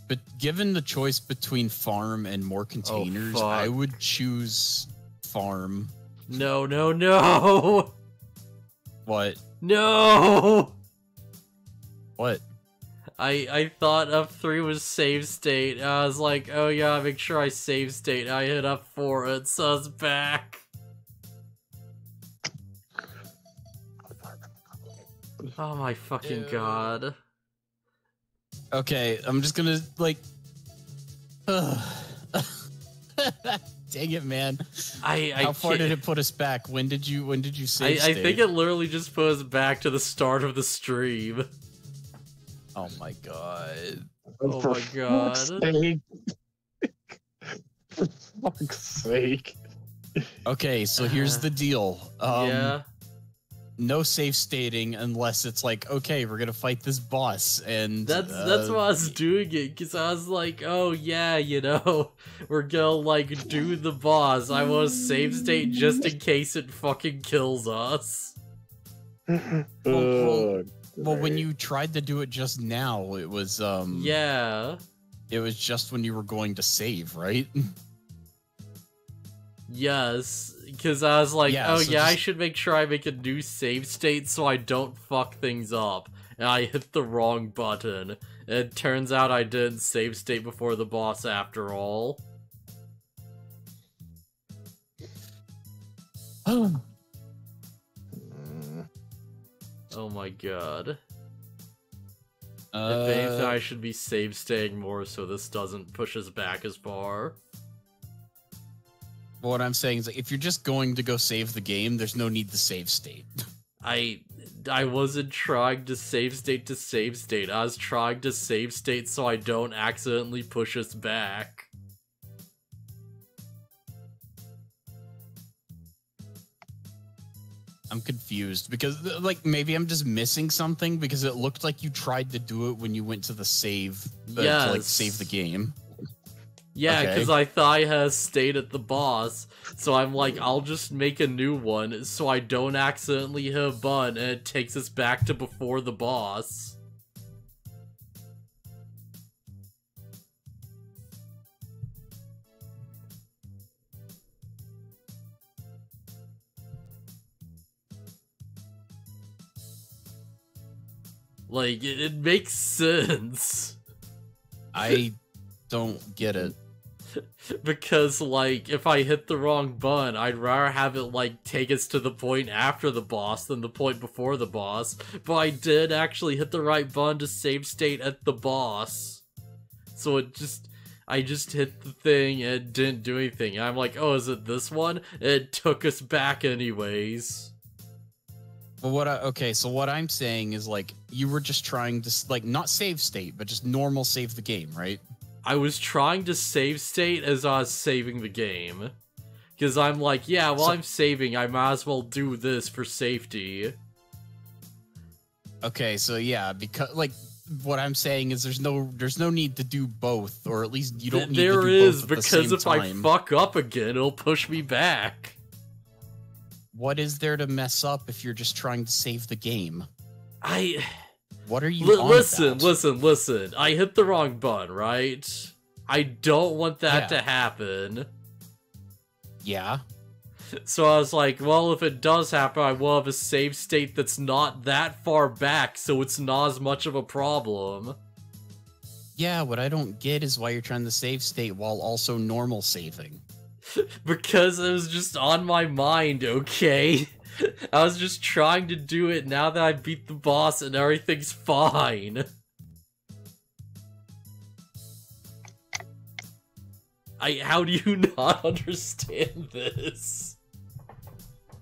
but given the choice between farm and more containers, fuck. I would choose farm. No, no, no! What? No! What? I thought F3 was save state. I was like, oh yeah, make sure I save state. I hit F4, it says back. Oh my fucking god. Okay, I'm just gonna like. Dang it, man! How far did it put us back? When did you save? I think it literally just put us back to the start of the stream. Oh my god! Oh my god! For fuck's sake! Okay, so here's the deal. Yeah. No safe stating unless it's like, okay, we're gonna fight this boss, and that's why I was doing it, because I was like, oh yeah, you know, we're gonna like do the boss. I want to save state just in case it fucking kills us. Well, when you tried to do it just now, it was yeah, it was just when you were going to save, right? Yes, because I was like, Yeah, oh so yeah, I just- should make sure I make a new save state so I don't fuck things up. And I hit the wrong button. It turns out I didn't save state before the boss after all. Oh my god. If anything, I should be save staying more so this doesn't push us back as far. What I'm saying is, like, if you're just going to go save the game, there's no need to save state. I wasn't trying to save state to save state. I was trying to save state so I don't accidentally push us back. I'm confused because, like, maybe I'm just missing something because it looked like you tried to do it when you went to the save, to like save the game. Yeah, Okay. because I thought I had stayed at the boss, so I'm like, I'll just make a new one so I don't accidentally hit a button and it takes us back to before the boss. Like, it makes sense. I don't get it. Because, like, if I hit the wrong button, I'd rather have it, like, take us to the point after the boss than the point before the boss. But I did actually hit the right button to save state at the boss. So I just hit the thing and it didn't do anything. I'm like, oh, is it this one? It took us back anyways. Well, okay, so what I'm saying is, like, you were just trying to, like, not save state, but just normal save the game, right? I was trying to save state as I was saving the game. Because I'm like, yeah, while I'm saving, I might as well do this for safety. Okay, so yeah, because, like, what I'm saying is there's no need to do both, or at least you don't need to do both There is, at the because same if time. I fuck up again, it'll push me back. What is there to mess up if you're just trying to save the game? What are you Listen, about? listen. I hit the wrong button, right? I don't want that to happen. Yeah. So I was like, well, if it does happen, I will have a save state that's not that far back, so it's not as much of a problem. Yeah, what I don't get is why you're trying to save state while also normal saving. Because it was just on my mind, okay? I was just trying to do it now that I beat the boss and everything's fine. How do you not understand this?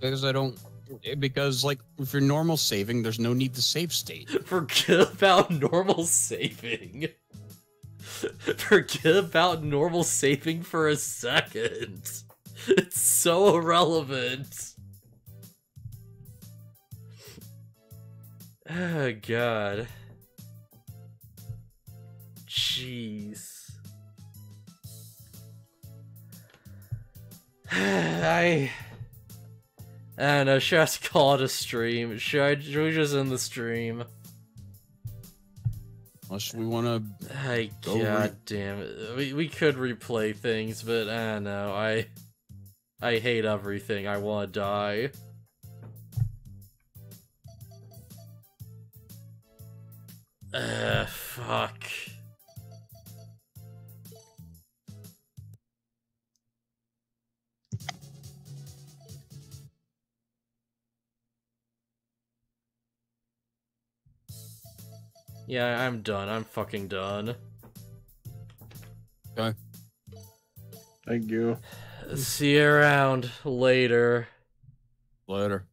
Because, like, if you're normal saving, there's no need to save state. Forget about normal saving. Forget about normal saving for a second. It's so irrelevant. Oh, God. Jeez. I don't know, should I just call it a stream? Should we just end the stream? Unless we want to. God damn it. We could replay things, but I don't know. I hate everything. I want to die. Fuck. Yeah, I'm done. I'm fucking done. Okay. Thank you. See you around later. Later.